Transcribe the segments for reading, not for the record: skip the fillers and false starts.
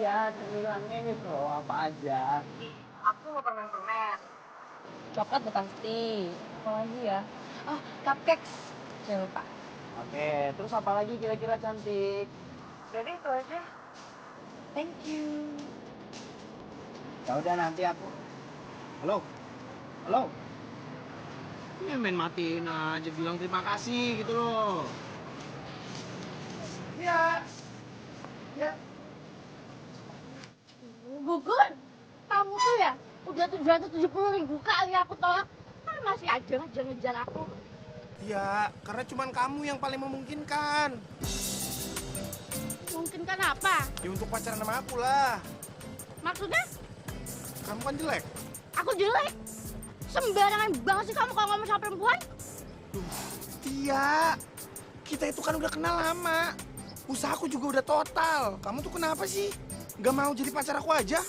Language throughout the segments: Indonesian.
aja, cemilannya gitu loh, apa aja. Aku mau permen-permen. Coklat udah pasti. Apa lagi ya? Oh, cupcakes. Jangan lupa. Oke, terus apa lagi kira-kira cantik? Jadi itu aja. Thank you. Ya udah nanti aku. Halo, halo. Ini main matiin aja, bilang terima kasih gitu loh. Ya, ya. Gugun, kamu tuh ya udah 770.000 kali aku tolak, kan masih aja ngejar aku. Ya, karena cuman kamu yang paling memungkinkan. Mungkin kan apa? Ya untuk pacaran sama aku lah. Maksudnya Kamu kan jelek. aku jelek? Sembarangan banget sih kamu kalau ngomong sama perempuan. Iya, kita itu kan udah kenal lama. Usahaku juga udah total. Kamu tuh kenapa sih? Gak mau jadi pacar aku aja?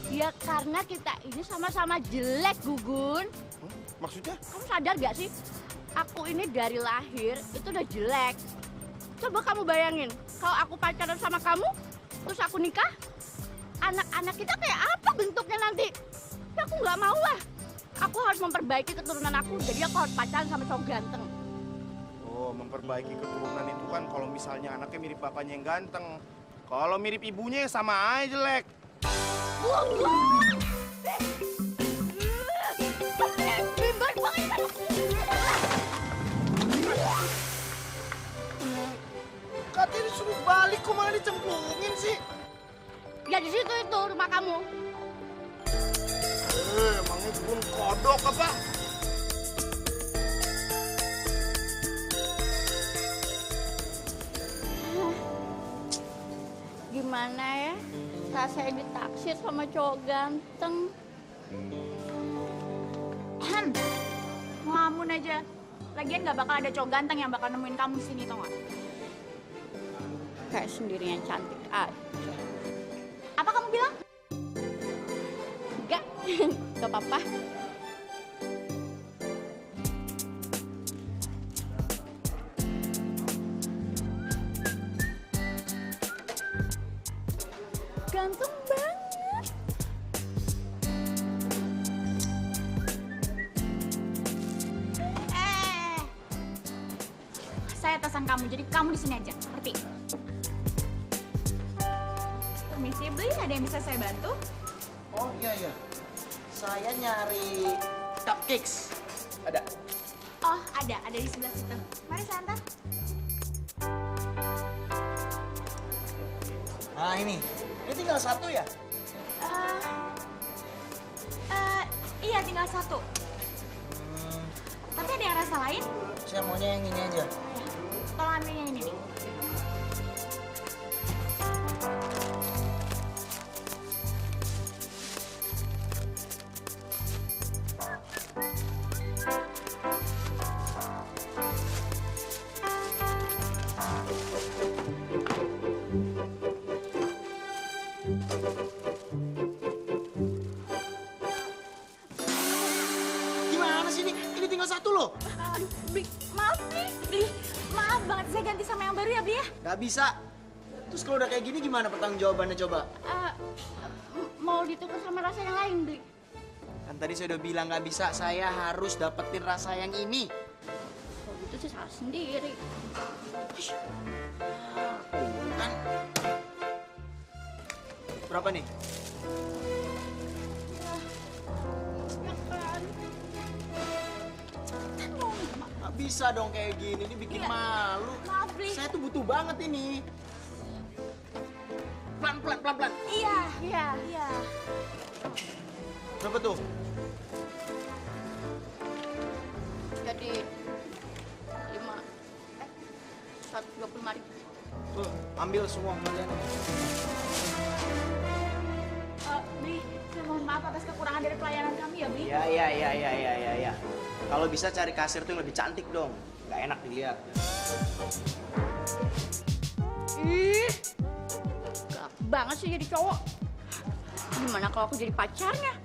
Ya karena kita ini sama-sama jelek, Gugun. Maksudnya? Kamu sadar gak sih? Aku ini dari lahir itu udah jelek. Coba kamu bayangin, kalau aku pacaran sama kamu, terus aku nikah, anak-anak kita kayak apa bentuknya nanti? Ya aku nggak mau lah. Aku harus memperbaiki keturunan aku, jadi aku harus pacaran sama cowok ganteng. Oh, memperbaiki keturunan itu kan kalau misalnya anaknya mirip bapaknya yang ganteng. Kalau mirip ibunya ya sama aja jelek. Gugun! Bimbar banget kan? Katanya disuruh balik, kok malah dicemplungin sih? Ya di situ itu rumah kamu. Emangnya bun kodok apa? Gimana ya? Rasanya ditaksir sama cowok ganteng. Ngelamun aja. Lagian nggak bakal ada cowok ganteng yang bakal nemuin kamu di sini, tau nggak? Kayak sendirian cantik aja. Apa kamu bilang? Enggak, gak apa-apa. Ganteng banget. Saya atasan kamu, jadi kamu di sini aja. Ngerti? Permisi, Beli, ada yang bisa saya bantu? Oh iya. Saya nyari cupcakes. Ada? Oh, ada di sebelah situ. Mari saya antar. Nah ini tinggal satu ya? Iya, tinggal satu. Tapi ada yang rasa lain? Saya maunya yang ini aja. Tolong ambil yang ini nih. Gimana sih ini tinggal satu loh. Aduh, Bli, maaf nih. Bli, maaf banget. Saya ganti sama yang baru ya, Bli ya. Gak bisa. Terus kalau udah kayak gini gimana pertanggung jawabannya coba? Mau ditukar sama rasa yang lain, Bli. Kan tadi saya udah bilang gak bisa, saya harus dapetin rasa yang ini. Kalau gitu sih salah sendiri. Kan? Berapa nih? Ya kan? Gak bisa dong kayak gini, ini bikin Iya. malu. Maaf, Bli. Saya tuh butuh banget ini. Pelan. Iya. Iya. Iya. Berapa tuh? Jadi 125.000. Tuh, ambil semua kalian. Bli, saya mohon maaf atas kekurangan dari pelayanan kami ya, Bli. Ya. Kalau bisa cari kasir tuh yang lebih cantik dong. Gak enak dilihat. Ih, galak banget sih jadi cowok. Gimana kalau aku jadi pacarnya?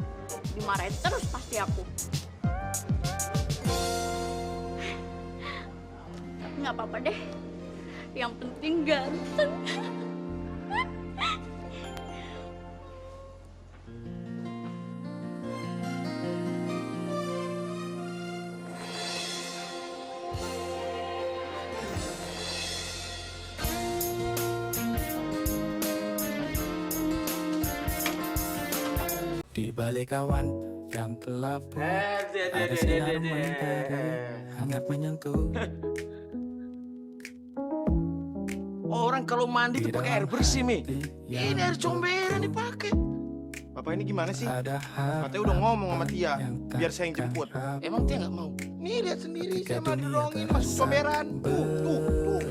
Dimarahin terus pasti aku. Tapi nggak apa-apa deh. Yang penting ganteng. balik awan yang gelap, ada sinar mentari hangat menyentuh. Orang kalau mandi tuh pakai air bersih, Mi. Ini air comberan dipakai. Bapak ini gimana sih? Ada Katanya udah ngomong sama Tia, biar saya yang jemput. Emang Tia nggak mau? Nih lihat sendiri, saya mah didorongin masuk comberan. Tuh.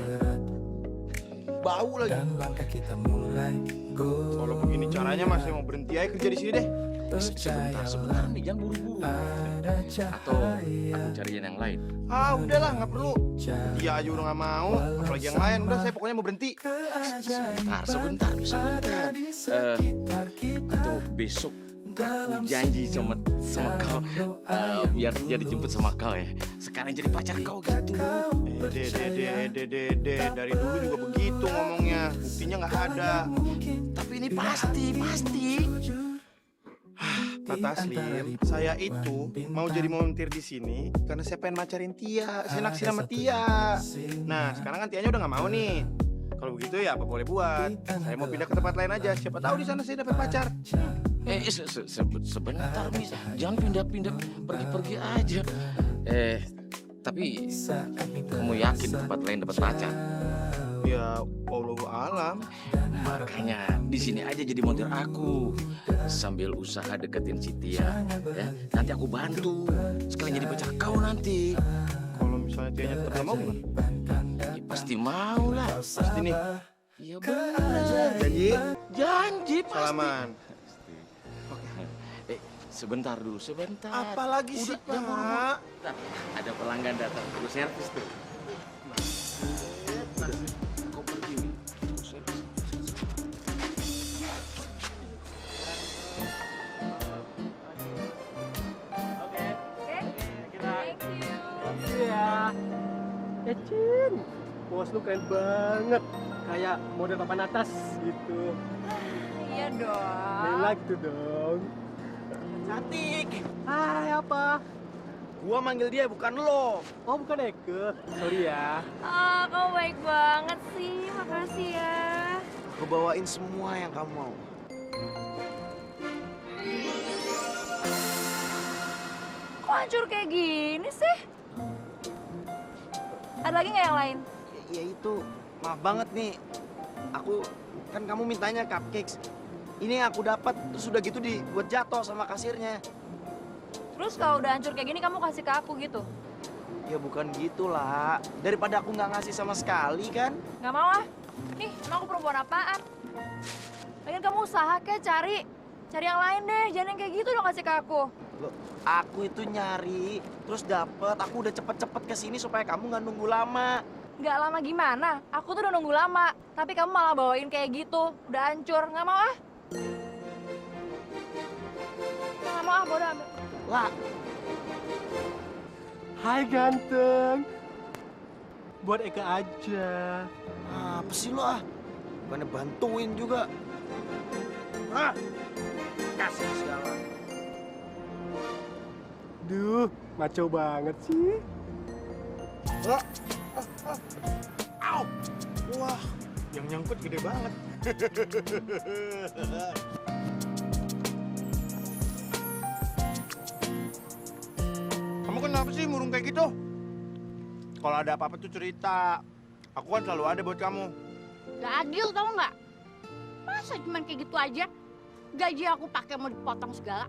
Bau lagi. dan langkah kita mulai go. Kalau begini caranya mas, saya mau berhenti aja kerja di sini deh. Sebentar nih, jangan buru-buru. Ada Atau aku cariin yang lain. Ah udahlah, nggak perlu. Dia aja udah nggak mau, apalagi yang lain. Udah, saya pokoknya mau berhenti. Sebentar. Atau besok aku janji sama kau, biar dia dijemput sama kau ya. Sekarang jadi pacar kau gitu. Dede, dari dulu juga begitu ngomongnya. Buktinya nggak ada. Tapi ini pasti. Pak Taslim, saya itu mau jadi montir di sini karena saya pengen macarin Tia, saya naksir sama Tia. Nah, sekarang kan Tianya udah nggak mau nih. Kalau begitu ya apa boleh buat. Saya mau pindah ke tempat lain aja. Siapa tahu di sana saya dapat pacar. Sebentar, Mi. Jangan pindah-pindah, pergi-pergi aja. Tapi kamu yakin tempat lain dapat pacar? Ya, wallahu alam. Makanya di sini aja jadi montir aku, sambil usaha deketin si Tia. Ya, nanti aku bantu. Sekalian jadi pacar kau nanti. Kalau misalnya Tianya tetap nggak mau gimana? Ya, pasti mau lah. Pasti nih. Iya benar. Janji pasti. Salaman. Sebentar dulu, sebentar. Apalagi sih, Udah, jangan buru-buru. Pak? Bentar, ada pelanggan datang, perlu servis tuh. Kau pergi, Mi. Perlu servis. Iya. Cin, bos lu keren banget. Kayak model papan atas gitu. Iya dong. Bela gitu dong. Cantik. Hai, apa? Gua manggil dia, bukan lo. Oh, bukan Eke. Sorry ya. Oh, kamu baik banget sih. Makasih ya. Aku bawain semua yang kamu mau. Kok hancur kayak gini sih? Ada lagi nggak yang lain? Ya itu, maaf banget nih. Aku, kan kamu mintanya cupcakes. Ini yang aku dapat, terus udah gitu dibuat jatuh sama kasirnya. Terus kalau udah hancur kayak gini kamu kasih ke aku gitu? Ya bukan gitu lah. Daripada aku nggak ngasih sama sekali kan. Nggak mau ah. Nih, emang aku perempuan apaan? Lagian kamu usaha kayak cari yang lain deh. Jangan yang kayak gitu dong kasih ke aku. Loh, aku itu nyari, terus dapet. Aku udah cepet-cepet kesini supaya kamu nggak nunggu lama. Nggak lama gimana? Aku tuh udah nunggu lama. Tapi kamu malah bawain kayak gitu. Udah hancur. Nggak mau ah. Nggak mau ah, bodo amat. Lah, Hai ganteng. Buat Eka aja. apa sih lo ah? Bukannya bantuin juga. Ah, kasih segala. Duh, maco banget sih. Au! Wah, yang nyangkut gede banget. Kamu kenapa sih murung kayak gitu? Kalau ada apa-apa tuh cerita. Aku kan selalu ada buat kamu. Gak adil tau nggak? Masa cuman kayak gitu aja? Gaji aku pakai mau dipotong segala.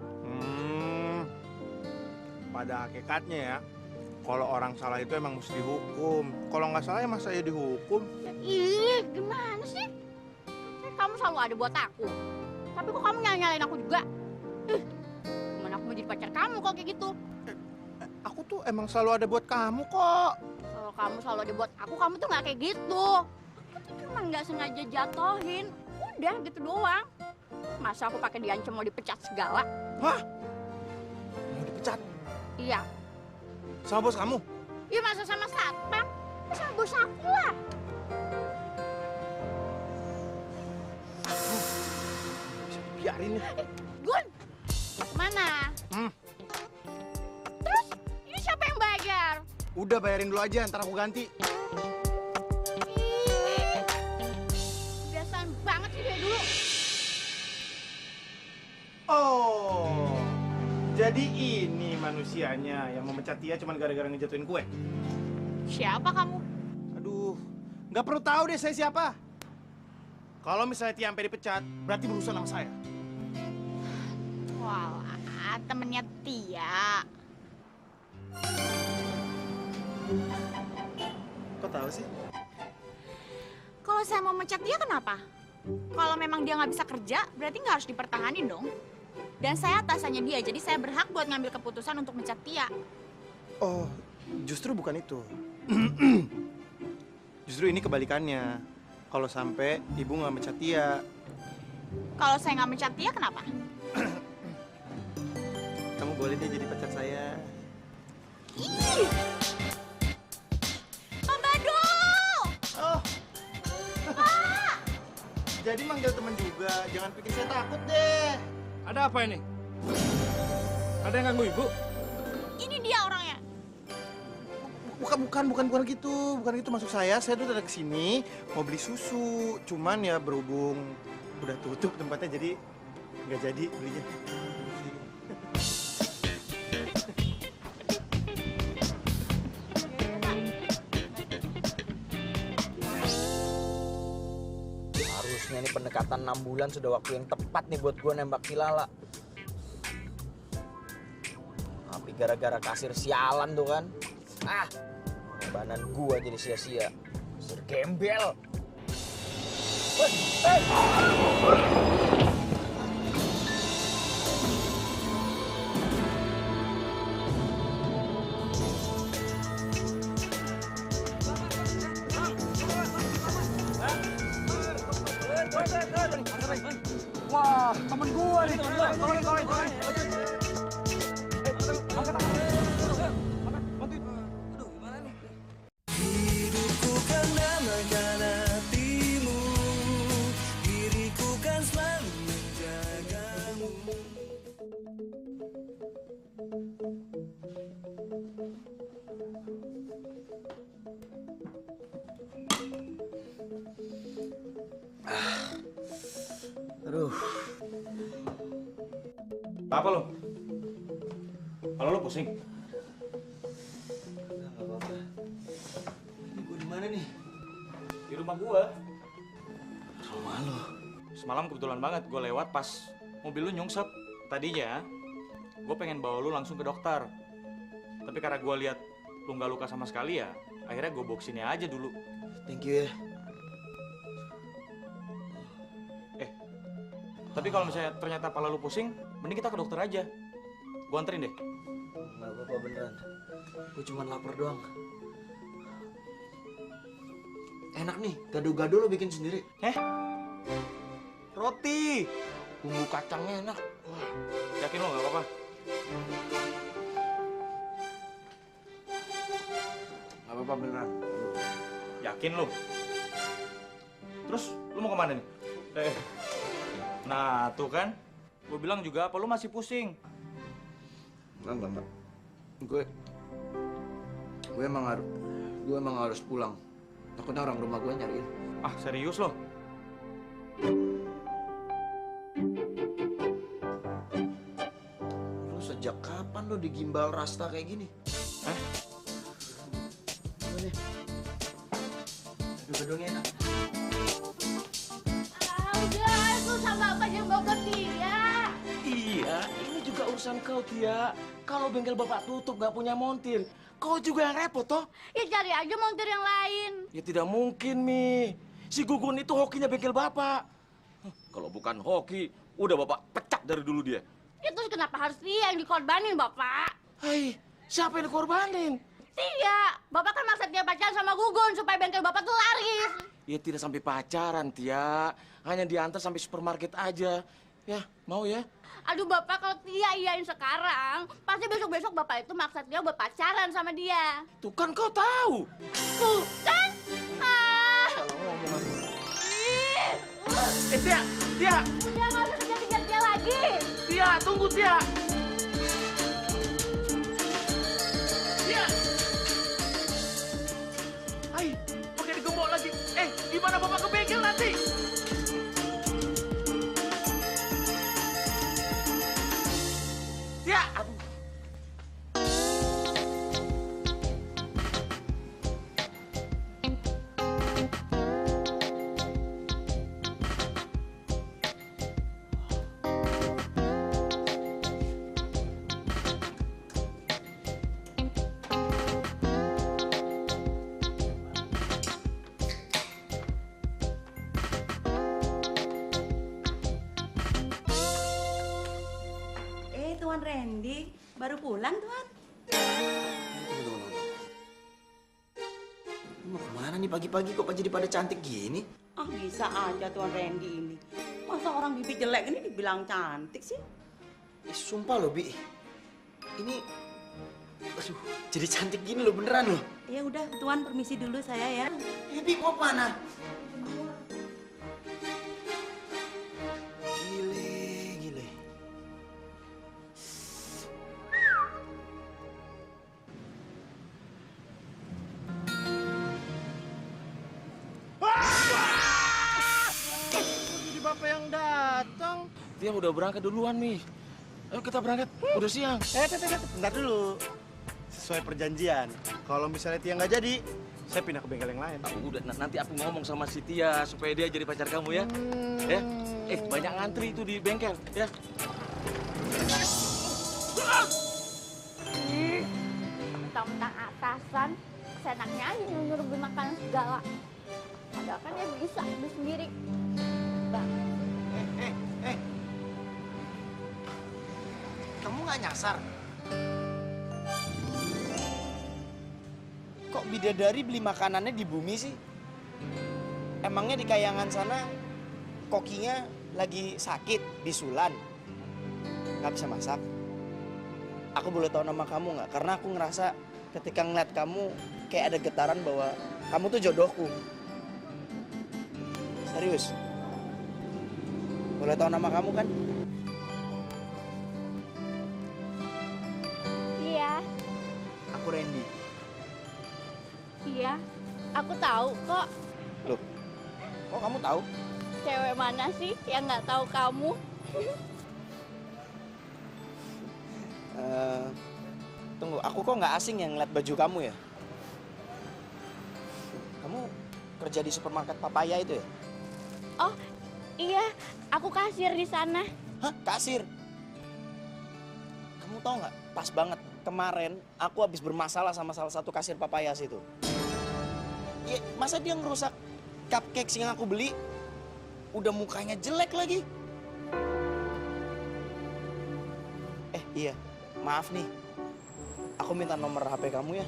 Pada hakikatnya ya, kalau orang salah itu emang mesti dihukum. Kalau nggak salah ya masa ya dihukum? Ih, gimana sih? Kamu selalu ada buat aku. Tapi kok kamu nyalain aku juga? Gimana aku mau jadi pacar kamu kok kayak gitu? Aku tuh emang selalu ada buat kamu kok. Kalau kamu selalu ada buat aku, kamu tuh nggak kayak gitu. Aku tuh cuma nggak sengaja jatohin. Udah gitu doang. Masa aku pakai diancam mau dipecat segala? Hah? Mau dipecat? Iya. Sama bos kamu? Iya masa sama satpam? Sama bos aku lah. Bisa dibiarin nih. Gun, mana? Terus ini siapa yang bayar? Udah bayarin dulu aja, ntar aku ganti. Ih, kebiasaan banget sih dari dulu. Oh, Jadi ini manusianya yang memecat Tia cuma gara-gara ngejatuhin kue. Siapa kamu? Aduh, nggak perlu tahu deh saya siapa. Kalau misalnya Tia sampai dipecat, berarti berurusan sama saya. Walah, temennya Tia. Kok tahu sih? Kalau saya mau mecat dia kenapa? Kalau memang dia nggak bisa kerja, berarti nggak harus dipertahanin dong. Dan saya atasannya dia, jadi saya berhak buat ngambil keputusan untuk mecat Tia. Oh, justru bukan itu. Justru ini kebalikannya. Kalau sampai ibu nggak mecat Tia, Kalau saya nggak mecat Tia, kenapa? kamu boleh deh jadi pacar saya. Ih! Pak Badul! Oh, jadi manggil teman juga. Jangan pikir saya takut deh. Ada apa ini? Ada yang ganggu ibu? Ini dia orangnya. Bukan gitu. Bukan gitu maksud saya. Saya tuh udah kesini mau beli susu. Cuman ya berhubung udah tutup tempatnya jadi nggak jadi belinya. Harusnya ini pendekatan 6 bulan sudah waktu yang tepat nih buat gue nembak si Lala. Tapi gara-gara kasir sialan tuh kan. Pengorbanan gue jadi sia-sia. Kasir gembel. Wah, temen gue nih. Tolongin. Hidupku karena mengganatimu, diriku kan selalu menjagamu. Aduh. Apa lo? Kalau lo pusing? Nggak apa-apa. Ini gue di mana nih? Di rumah gua. Rumah lo. Semalam kebetulan banget gue lewat pas mobil lu nyungsep. Tadinya gue pengen bawa lu langsung ke dokter. Tapi karena gue lihat lu nggak luka sama sekali ya, akhirnya gue bawa kesini aja dulu. Thank you ya. Tapi kalau misalnya ternyata kepala lu pusing, mending kita ke dokter aja. Gue anterin deh. Nggak apa-apa beneran. Gue cuma lapar doang. Enak nih, gado-gado lo bikin sendiri. Roti. Bumbu kacangnya enak. Wah. Yakin lo nggak apa-apa? Nggak apa-apa beneran. Yakin lo? Terus lu mau kemana nih? Nah tuh kan, gue bilang juga apa lu masih pusing? Enggak. Gue emang harus pulang. Takutnya orang rumah gue nyariin. Ah serius lo? Lu sejak kapan lo digimbal rasta kayak gini? Nih. Gado-gadonya enak. Udah, lu sama apa aja bawa ke dia. Iya, ini juga urusan kau, Tia. Kalau bengkel bapak tutup nggak punya montir, kau juga yang repot, toh? Ya cari aja montir yang lain. Ya tidak mungkin, Mi. Si Gugun itu hokinya bengkel bapak. Kalau bukan hoki, udah bapak pecat dari dulu dia. Ya terus kenapa harus dia yang dikorbanin, Bapak? Hai, siapa yang dikorbanin? Tia, Bapak kan maksa dia pacaran sama Gugun supaya bengkel Bapak tuh laris. Ya tidak sampai pacaran, Tia. Hanya diantar sampai supermarket aja. Ya, mau ya? Aduh Bapak, kalau Tia iyain sekarang, pasti besok-besok Bapak itu maksa Tia buat pacaran sama dia. Tuh kan kau tahu. Tuh kan? Tia! Udah nggak usah kejar-kejar Tia lagi. Tia, tunggu, Tia! Tia! Hai, pakai digembok lagi. Gimana bapak ke bengkel nanti? Tia! Aduh. Baru pulang, Tuan? Tunggu. Mau kemana nih pagi-pagi kok jadi pada cantik gini? Ah, bisa aja Tuan Randy ini. Masa orang bibi jelek ini dibilang cantik sih? Sumpah loh, Bi. Ini... Aduh, jadi cantik gini loh, beneran loh. Ya udah, Tuan permisi dulu saya ya. Bi, mau mana? Gile. Jadi bapak yang datang. Dia udah berangkat duluan, Mi. Ayo kita berangkat, udah siang. Bentar dulu. Sesuai perjanjian, kalau misalnya Tia nggak jadi, saya pindah ke bengkel yang lain. Udah, nanti aku ngomong sama si Tia supaya dia jadi pacar kamu ya. Ya, banyak ngantri itu di bengkel ya. Mentang-mentang atasan, senangnya aja nyuruh beli makanan segala. Padahal kan dia bisa beli sendiri. Bang, Kamu nggak nyasar? Kok bidadari beli makanannya di bumi sih? Emangnya di Kayangan sana kokinya lagi sakit, bisulan, nggak bisa masak? Aku boleh tahu nama kamu nggak? Karena aku ngerasa ketika ngeliat kamu kayak ada getaran bahwa kamu tuh jodohku. Serius? Boleh tahu nama kamu kan? iya, Aku Randy. iya, aku tahu kok. Loh, kok kamu tahu? Cewek mana sih yang nggak tahu kamu? Tunggu, aku kok nggak asing yang ngeliat baju kamu ya? Kamu kerja di supermarket Papaya itu ya? Oh, iya, aku kasir di sana. Hah? Kasir? Kamu tahu nggak? Pas banget. Kemarin aku habis bermasalah sama salah satu kasir Papaya situ. Ya, masa dia ngerusak cupcakes yang aku beli? Udah mukanya jelek lagi. Iya. Maaf nih. Aku minta nomor HP kamu ya.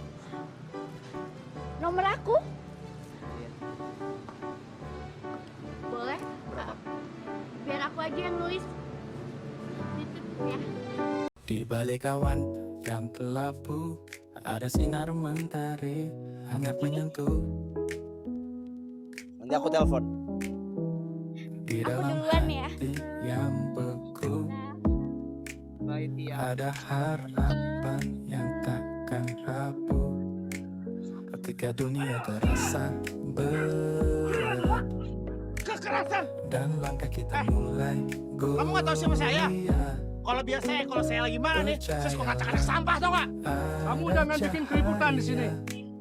Nomor aku? Boleh? Biar aku aja yang nulis. Titip ya. Di balik awan yang kelabu ada sinar mentari hangat menyentuh. Nanti aku telepon. Di Aku dalam duluan ya. hati yang beku ada harapan yang takkan rapuh. Ketika dunia terasa berat Kekerasan. dan langkah kita mulai goyah. Kamu nggak tahu siapa saya? Kalau saya lagi mana nih, saya suka ngacak-ngacak sampah tau nggak? Kamu udah main bikin keributan di sini.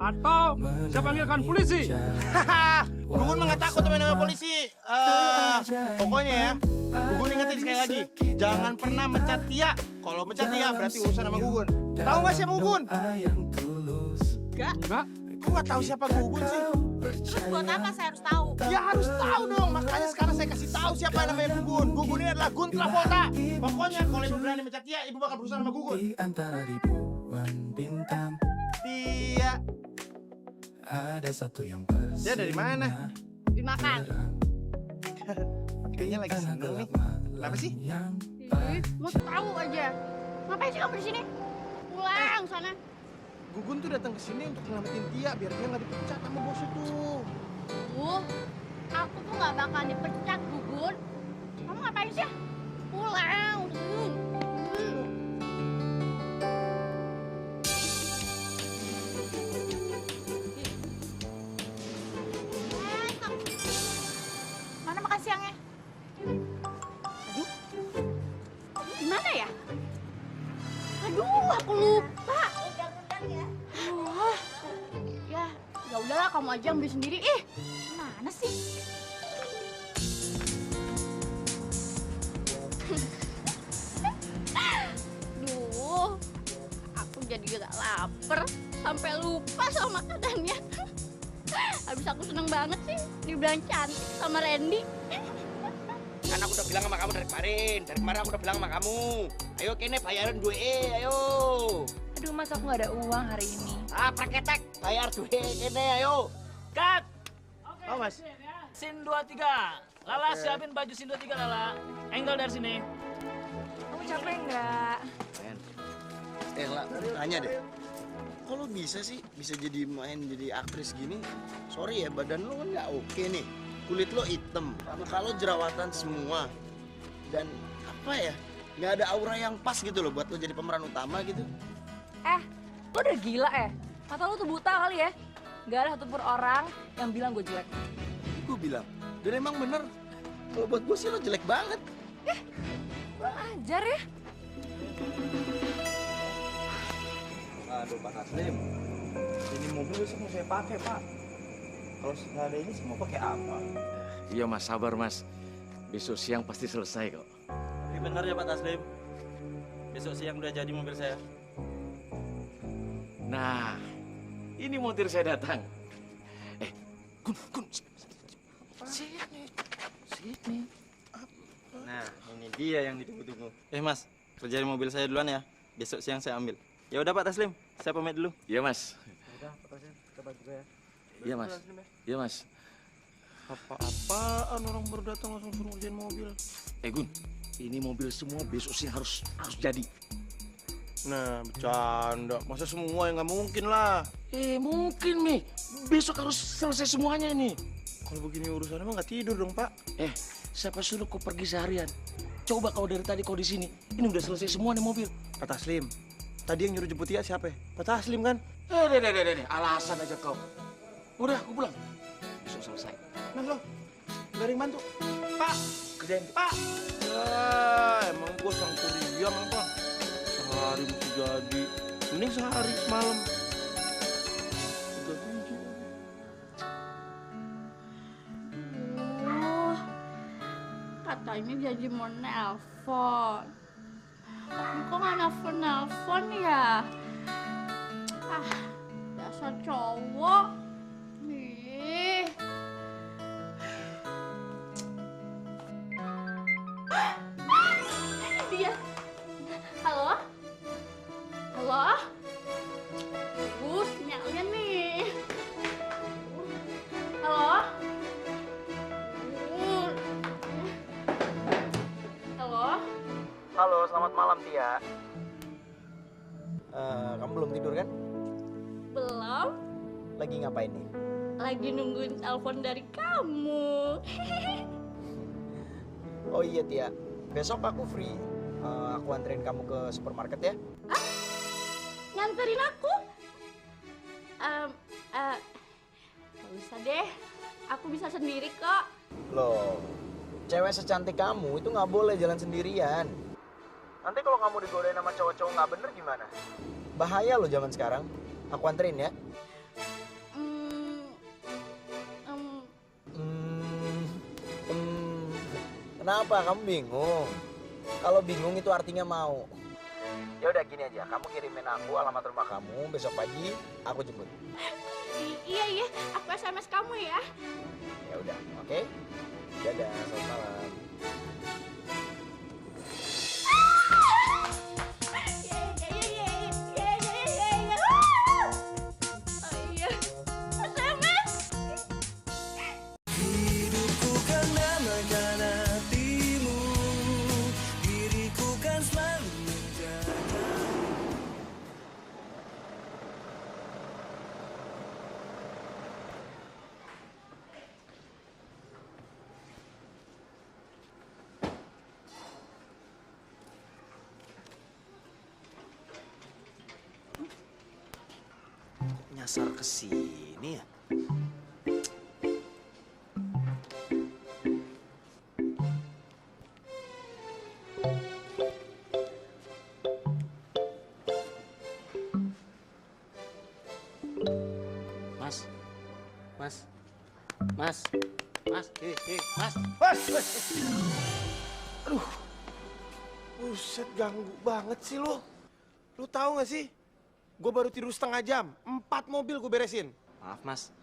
Atau saya panggilkan polisi? Haha, Gugun mah nggak takut sama polisi. Pokoknya ya, Gugun ingetin sekali lagi, jangan pernah mencat Tia. Kalau mencat Tia berarti urusan sama Gugun. Tahu nggak siapa Gugun? Enggak. Kok nggak tahu siapa Gugun sih? Terus buat apa saya harus tahu? Ya harus tahu dong, makanya sekarang saya kasih tahu siapa yang namanya Gugun. Gugun ini adalah Gun Travolta. Pokoknya kalau ibu berani mencat Tia, ibu bakal berusaha sama Gugun. Di antara ribuan bintang Tia, ada satu yang dia dari mana? Dimakan. Kayaknya lagi seneng nih. Kenapa sih? Ih, mau tahu aja. Ngapain sih kamu di sini? Pulang sana. Gugun tuh datang ke sini untuk nyelamatin Tia biar dia nggak dipecat sama bos itu. Aku tuh nggak bakal dipecat, Gugun. Kamu ngapain sih? Pulang. Mana makan siangnya? Gimana ya? Aduh, aku lupa. Oh, ya udahlah, kamu aja yang beli sendiri. Mana sih? Duh, aku jadi gak lapar sampai lupa sama makanannya. Habis aku seneng banget sih dibilang cantik sama Randy. Kan aku udah bilang sama kamu dari kemarin. Dari kemarin aku udah bilang sama kamu. Ayo kene bayaran duwe, ayo. Aduh mas, aku nggak ada uang hari ini. Ah, praketek, bayar duwe kene, ayo. Cut! Oh, Mas. Scene 23. Lala siapin baju scene 23, Lala. Angle dari sini. Kamu capek nggak? Lah, tanya deh. Kok lo bisa sih jadi jadi aktris gini? Sorry ya, badan lo kan nggak oke nih. Kulit lo hitam, muka lo jerawatan semua. Dan apa ya, nggak ada aura yang pas gitu loh buat lo jadi pemeran utama gitu. Lo udah gila ya? Mata lo tuh buta kali ya? Gak ada satupun orang yang bilang gue jelek. Gue bilang, dan emang bener. Kalau buat gue sih lo jelek banget. Kurang ajar ya. Aduh, Pak Taslim. Ini mobil besok mau saya pakai, Pak. Kalau nggak ada ini, semua pakai apa? Iya mas, sabar mas. Besok siang pasti selesai kok. Ini benar ya Pak Taslim? Besok siang udah jadi mobil saya. Nah, ini montir saya datang. Kun, sini. Nah, ini dia yang ditunggu-tunggu. Mas, kerjain mobil saya duluan ya. Besok siang saya ambil. Ya udah Pak Taslim, saya pamit dulu. Iya mas. Udah, Pak Taslim, kita bantu ya. Iya mas. Iya mas. Apa-apaan orang baru datang langsung suruh ngerjain mobil. Gun, ini mobil semua besok siang harus jadi. Nah, bercanda. Masa semua yang nggak mungkin lah. Mungkin nih. Besok harus selesai semuanya nih. Kalau begini urusannya mah nggak tidur dong, Pak. Siapa suruh kau pergi seharian? Coba kau dari tadi kau di sini. Ini udah selesai semua nih mobil. Pak Taslim, tadi yang nyuruh jemput Tia siapa? Pak Taslim kan? Deh. Alasan aja kau. Udah, aku pulang. Besok selesai. Nah lo, nggak ada yang bantu. Pak, Kerjain. Pak. Ya, emang gue sang kuriang apa? Sehari mesti jadi. Mending sehari semalam. Udah biji. Katanya jadi mau nelpon. Kok nggak nelpon ya? Dasar cowok. Nih. Ini dia. Halo? Halo? Sinyalnya nih. Halo? Halo? Halo, selamat malam Tia. Kamu belum tidur kan? Belum? Lagi ngapain nih? Lagi nungguin telepon dari kamu. Oh iya Tia, besok aku free. Aku anterin kamu ke supermarket ya. Nganterin aku? Gak usah deh, aku bisa sendiri kok. Loh, cewek secantik kamu itu nggak boleh jalan sendirian. Nanti kalau kamu digodain sama cowok-cowok nggak bener gimana? Bahaya loh zaman sekarang. Aku anterin ya. Kenapa? Kamu bingung? Kalau bingung itu artinya mau. Ya udah gini aja, kamu kirimin aku alamat rumah kamu, besok pagi aku jemput. Iya, aku SMS kamu ya. Ya udah, oke? Dadah, selamat malam. Hidupku kan menamakan hatimu, diriku kan selalu menjaga. Nyasar ke sini ya? Mas. Aduh, buset ganggu banget sih lo. Lu tahu nggak sih? Gue baru tidur setengah jam, 4 mobil gue beresin. Maaf Mas,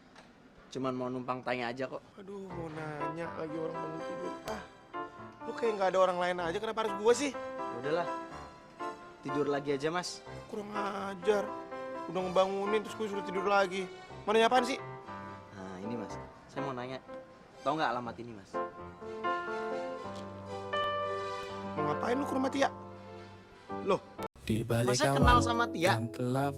cuman mau numpang tanya aja kok. Aduh, mau nanya lagi orang mau tidur. Lu kayak nggak ada orang lain aja, kenapa harus gue sih? Udahlah, tidur lagi aja, Mas. Kurang ajar. Udah ngebangunin terus gue suruh tidur lagi. Mau nanya apaan sih? Nah, ini Mas. Saya mau nanya. Tahu nggak alamat ini, Mas? Mau ngapain lu ke rumah Tia? Loh, Di balik Masa kenal sama Tia?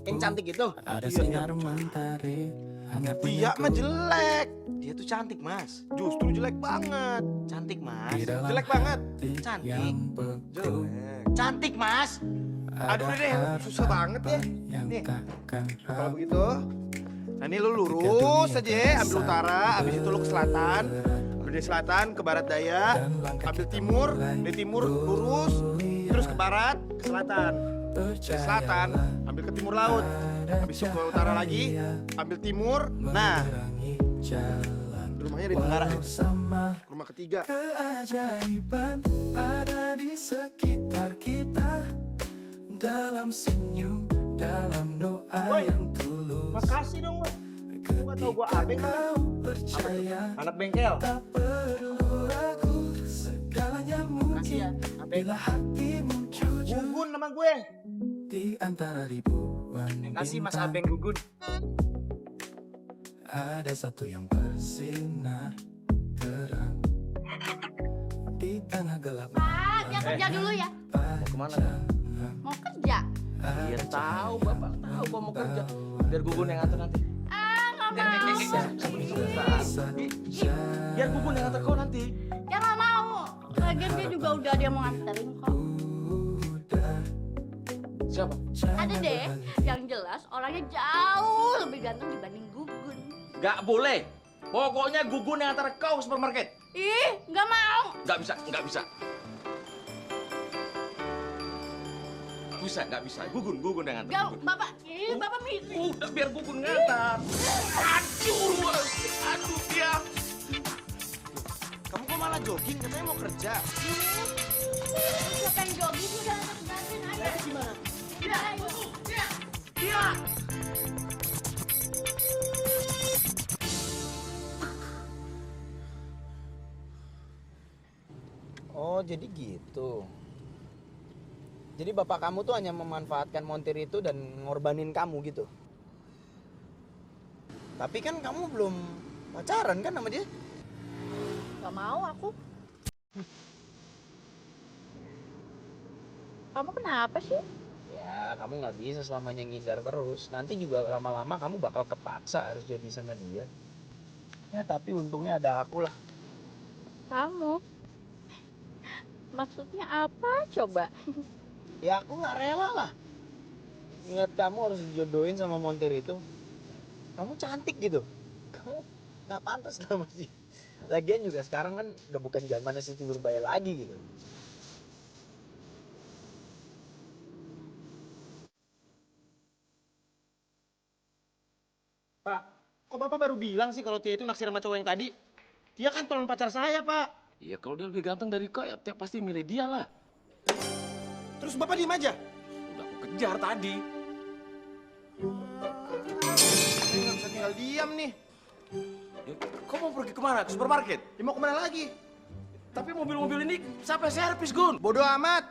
Yang cantik itu? ada sinar mentari hangat Tia mah jelek. Dia tuh cantik, Mas. Justru jelek banget. Cantik, Mas. di dalam Jelek banget. hati Cantik. yang beku. Cantik, Mas. Aduh deh, susah banget ya. yang Nih, takkan kalau begitu, nah ini lu lurus aja, ambil utara, habis itu lu ke selatan, ambil dari selatan ke barat daya, ambil timur, dari timur lurus, terus ke barat, ke selatan. Dari selatan, ambil ke timur laut, habis itu ke utara lagi, ambil timur. Nah, rumahnya di tenggara ya. Rumah ketiga. Keajaiban ada di sekitar kita, dalam senyum, dalam doa Woi, yang tulus. Makasih dong, Wak. Lu gak tau gua abeng kan? Percaya Anak bengkel. tak perlu ragu, segalanya mungkin bila hatimu jujur. Gugun nama gue. Di antara ribuan Kasih Mas bintang, Abeng Gugun. ada satu yang bersinar terang di tengah gelap. Pak, dia kerja dulu ya. Mau kemana? Mau kerja. Iya tahu, Bapak tahu kok mau kerja. Biar Gugun yang antar nanti. Nggak mau. Biar Gugun yang antar kau nanti. Ya nggak mau. Lagian dia juga udah ada yang mau nganterin kok. Siapa? Ada deh, yang jelas orangnya jauh lebih ganteng dibanding Gugun. Gak boleh. Pokoknya Gugun yang antar kau ke supermarket. Ih, nggak mau. Gak bisa, gak bisa. Gak bisa. Gugun yang antar. Gak, Gugun. Bapak, Bapak mirip. Udah biar Gugun ngantar. Aduh dia. Kamu kok malah jogging? Katanya mau kerja. Siapa yang jogging udah gantiin aja. Gimana? Udah, ayo. Dia. Oh, jadi gitu. Jadi bapak kamu tuh hanya memanfaatkan montir itu dan ngorbanin kamu gitu. Tapi kan kamu belum pacaran kan sama dia? Gak mau aku. Kamu kenapa sih? Ya, kamu nggak bisa selamanya ngindar terus. Nanti juga lama-lama kamu bakal kepaksa harus jadi sama dia. Ya, tapi untungnya ada aku lah. Kamu? Maksudnya apa coba? Ya, aku nggak rela lah. Ingat kamu harus dijodohin sama montir itu. Kamu cantik gitu. Kamu nggak pantas sama sih. Lagian juga sekarang kan udah bukan zamannya Siti Nurbaya lagi gitu. Pak, kok Bapak baru bilang sih kalau Tia itu naksir sama cowok yang tadi? Tia kan calon pacar saya, Pak. Iya kalau dia lebih ganteng dari kau ya tiap pasti milih dia lah. Terus Bapak diem aja? Udah aku kejar tadi. Dia nggak bisa tinggal diam nih. Ya, kau mau pergi kemana? Ke supermarket? Dia mau kemana lagi? Tapi mobil-mobil ini sampai servis, Gun. Bodoh amat.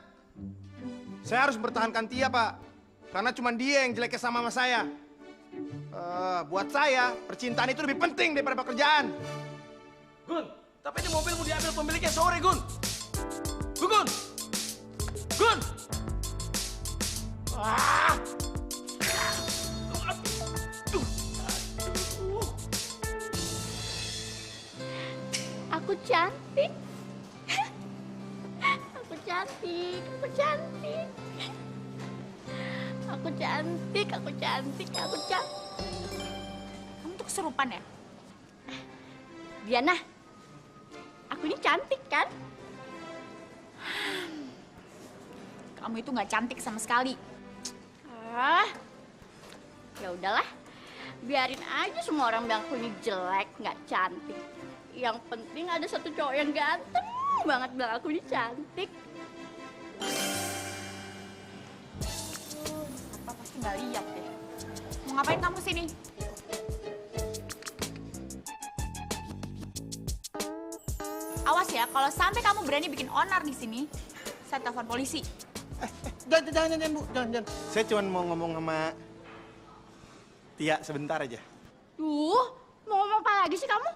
Saya harus mempertahankan Tia, Pak. Karena cuma dia yang jeleknya sama saya. Buat saya, percintaan itu lebih penting daripada pekerjaan. Gun, tapi ini mobil mau diambil pemiliknya sore, Gun. Gun! Gun! Ah! Aduh. Aku cantik. Aku cantik, aku cantik. Aku cantik, aku cantik, aku cantik. Kamu tuh kesurupan ya? Diana, aku ini cantik kan? Kamu itu nggak cantik sama sekali. Ya udahlah. Biarin aja semua orang bilang aku ini jelek, nggak cantik. Yang penting ada satu cowok yang ganteng banget bilang aku ini cantik. Apa pasti nggak lihat deh. Mau ngapain kamu sini? Awas ya, kalau sampai kamu berani bikin onar di sini, saya telepon polisi. Jangan, Bu. Jangan. Saya cuma mau ngomong sama Tia sebentar aja. Duh, mau ngomong apa lagi sih kamu?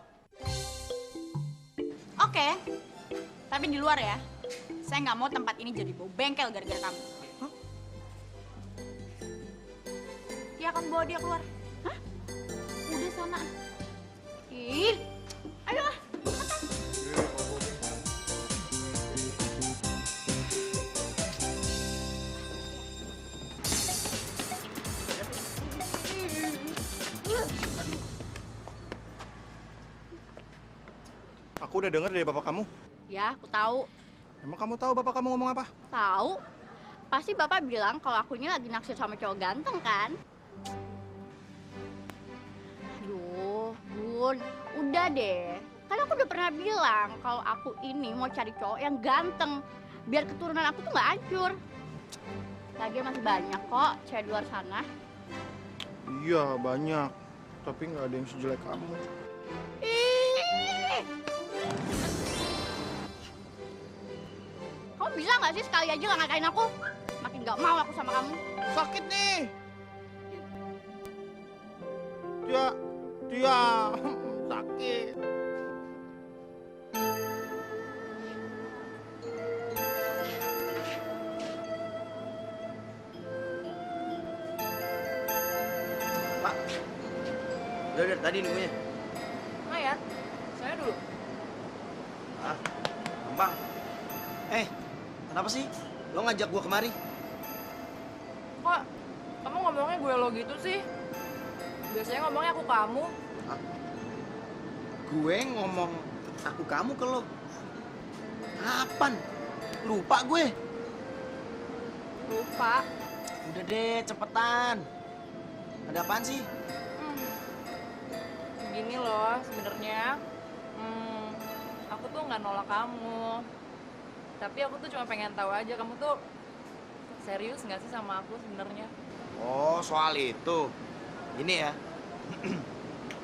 Oke, tapi di luar ya. Saya nggak mau tempat ini jadi bau bengkel gara-gara kamu. Dia akan bawa dia keluar. Hah? Udah sana. Ih, ayolah. Aku udah dengar dari bapak kamu. Ya, aku tahu. Emang kamu tahu bapak kamu ngomong apa? Tahu. Pasti bapak bilang kalau aku ini lagi naksir sama cowok ganteng kan? Aduh, Bun, udah deh. Kan aku udah pernah bilang kalau aku ini mau cari cowok yang ganteng. Biar keturunan aku tuh nggak hancur. Lagi masih banyak kok cewek di luar sana. Iya, banyak. Tapi nggak ada yang sejelek kamu. Ih! Kamu bisa nggak sih sekali aja nggak ngatain aku? Makin nggak mau aku sama kamu. Sakit nih. Tia, sakit. Pak, udah tadi nunggunya. Lumayan. Saya dulu. Ah, gampang. Kenapa sih? Lo ngajak gua kemari? Kok kamu ngomongnya gue lo gitu sih? Biasanya ngomongnya aku kamu. Gue ngomong aku kamu ke lo. Kapan? Lupa gue. Lupa. Udah deh, cepetan. Ada apaan sih? Gini loh, sebenarnya aku tuh nggak nolak kamu. Tapi aku tuh cuma pengen tahu aja kamu tuh serius nggak sih sama aku sebenarnya? Oh, soal itu. Gini ya.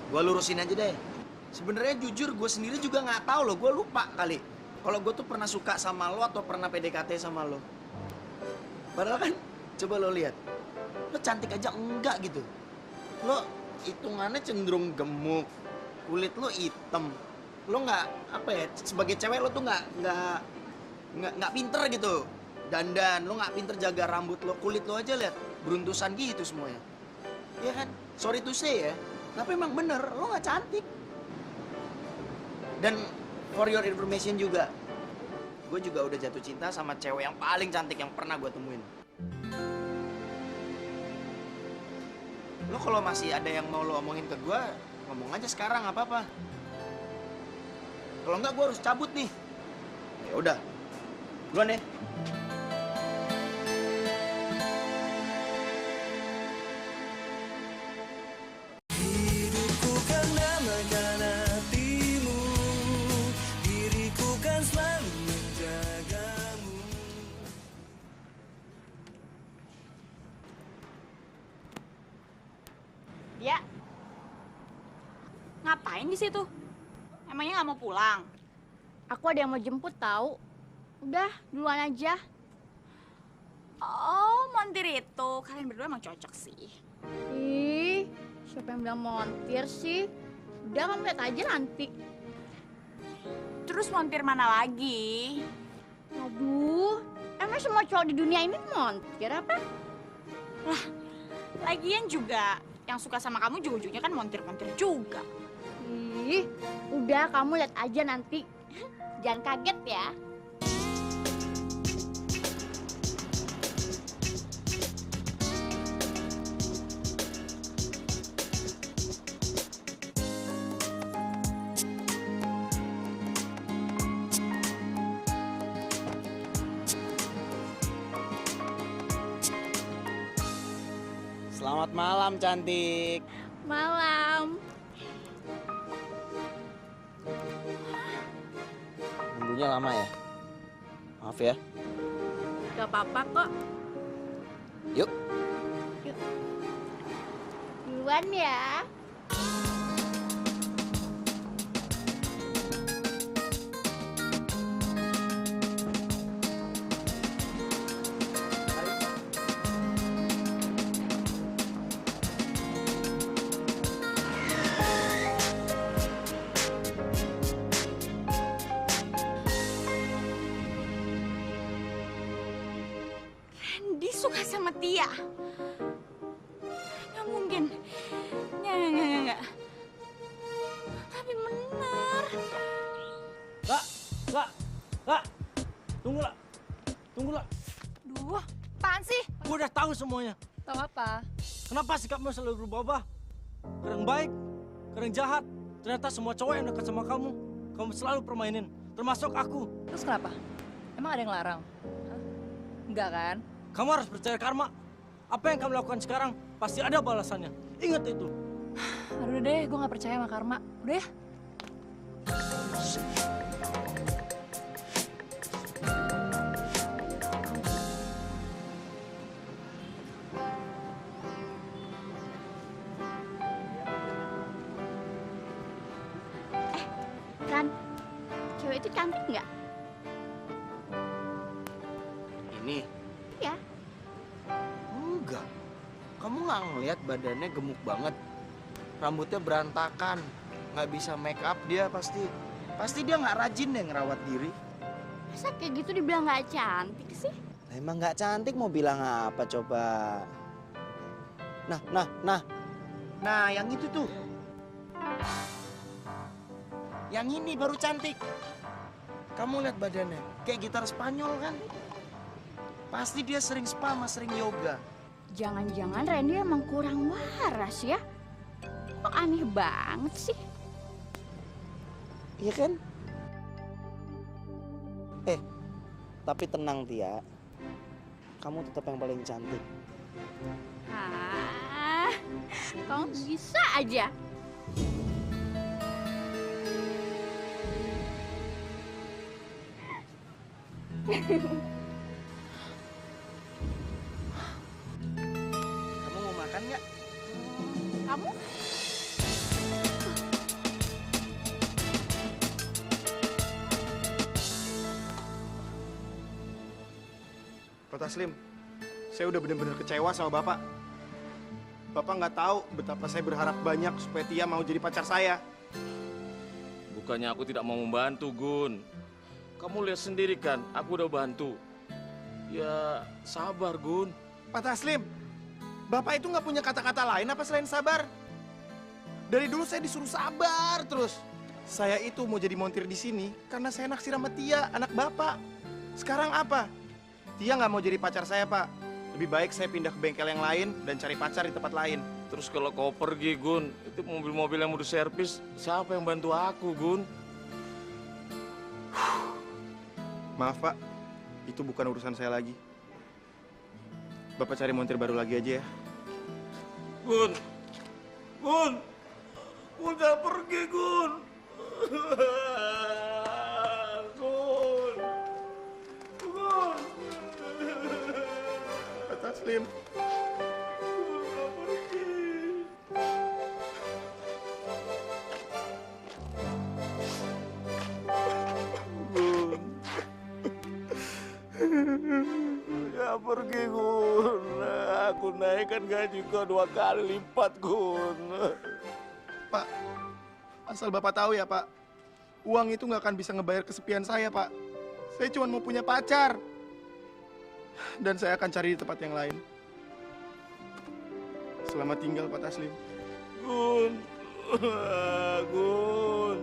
Gua lurusin aja deh. Sebenarnya jujur gue sendiri juga nggak tahu loh, gue lupa kali. Kalau gue tuh pernah suka sama lo atau pernah PDKT sama lo. Padahal kan, coba lo lihat, lo cantik aja enggak gitu. Lo hitungannya cenderung gemuk, kulit lo hitam. Lo nggak apa ya? Sebagai cewek lo tuh nggak pinter gitu. Dandan, lo nggak pinter jaga rambut lo, kulit lo aja lihat beruntusan gitu semuanya. Iya kan? Sorry to say ya, tapi emang bener lo nggak cantik. Dan for your information juga, gue juga udah jatuh cinta sama cewek yang paling cantik yang pernah gue temuin. Lo kalau masih ada yang mau lo omongin ke gue, ngomong aja sekarang, nggak apa-apa. Kalau nggak gue harus cabut nih. Ya udah, duluan deh. Ya. Ngapain di situ? Emangnya nggak mau pulang? Aku ada yang mau jemput tahu. Udah, duluan aja. Oh, montir itu. Kalian berdua emang cocok sih. Ih, siapa yang bilang montir sih? Udah, kamu lihat aja nanti. Terus montir mana lagi? Aduh, emang semua cowok di dunia ini montir apa? Lah, lagian juga yang suka sama kamu juga ujungnya kan montir-montir juga. Ih, udah kamu lihat aja nanti. Jangan kaget ya. Selamat malam, cantik. Malam. Nunggunya lama ya? Maaf ya. Gak apa-apa kok. Yuk. Duluan ya. Tia. Nggak mungkin. Nggak. Tapi bener. Lah, tunggu lah. Duh, apaan sih? Gue udah tahu semuanya. Tahu apa? Kenapa sikapmu selalu berubah-ubah? Kadang baik, kadang jahat. Ternyata semua cowok yang dekat sama kamu selalu permainin, termasuk aku. Terus kenapa? Emang ada yang larang? Hah? Enggak kan? Kamu harus percaya karma. Apa yang kamu lakukan sekarang pasti ada balasannya. Ingat itu. Aduh deh, gue gak percaya sama karma. Udah ya? Ran, cewek itu cantik nggak? Ini? Ya. Enggak. Kamu nggak ngeliat badannya gemuk banget. Rambutnya berantakan. Nggak bisa make up dia pasti. Pasti dia nggak rajin deh ngerawat diri. Masa kayak gitu dibilang nggak cantik sih? Lah, emang nggak cantik mau bilang apa coba? Nah, yang itu tuh. Yang ini baru cantik. Kamu lihat badannya, kayak gitar Spanyol kan? Pasti dia sering spa sama sering yoga. Jangan-jangan Randy emang kurang waras ya? Kok aneh banget sih? Iya kan? Tapi tenang Tia. Kamu tetap yang paling cantik. Kamu bisa aja. Kamu mau makan nggak? Kamu? Pak Taslim, saya udah bener-bener kecewa sama Bapak. Bapak nggak tahu betapa saya berharap banyak supaya Tia mau jadi pacar saya. Bukannya aku tidak mau membantu, Gun. Kamu lihat sendiri kan, aku udah bantu. Ya, sabar, Gun. Pak Taslim, Bapak itu nggak punya kata-kata lain apa selain sabar? Dari dulu saya disuruh sabar terus. Saya itu mau jadi montir di sini karena saya naksir sama Tia, anak Bapak. Sekarang apa? Tia nggak mau jadi pacar saya, Pak. Lebih baik saya pindah ke bengkel yang lain dan cari pacar di tempat lain. Terus kalau kau pergi, Gun, itu mobil-mobil yang mau diservis, siapa yang bantu aku, Gun? Maaf, Pak. Itu bukan urusan saya lagi. Bapak cari montir baru lagi aja ya. Gun! Gun! Gun, jangan pergi, Gun! Gun! Gun! Pak Taslim. Ya pergi, Gun. Aku naikkan gaji kau 2 kali lipat, Gun. Pak, asal Bapak tahu ya, Pak. Uang itu nggak akan bisa ngebayar kesepian saya, Pak. Saya cuma mau punya pacar. Dan saya akan cari di tempat yang lain. Selamat tinggal, Pak Taslim. Gun. Gun.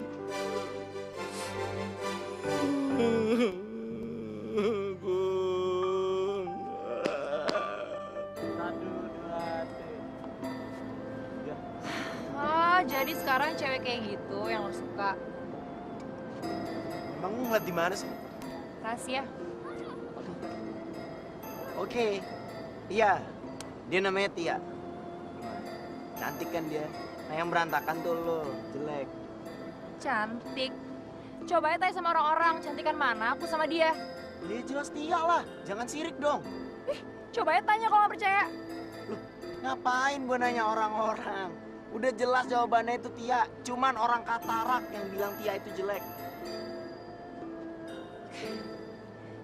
Gun. Oh, jadi sekarang cewek kayak gitu yang lo suka. Emang lu ngeliat di mana sih? Rahasia. Oke. Iya. Dia namanya Tia. Cantik kan dia? Nah, yang berantakan tuh lo, jelek. Cantik. Coba ya tanya sama orang-orang, cantikan mana aku sama dia. Dia jelas Tia lah, jangan sirik dong. Coba ya tanya kalau nggak percaya. Loh, ngapain gua nanya orang-orang? Udah jelas jawabannya itu Tia. Cuman orang katarak yang bilang Tia itu jelek.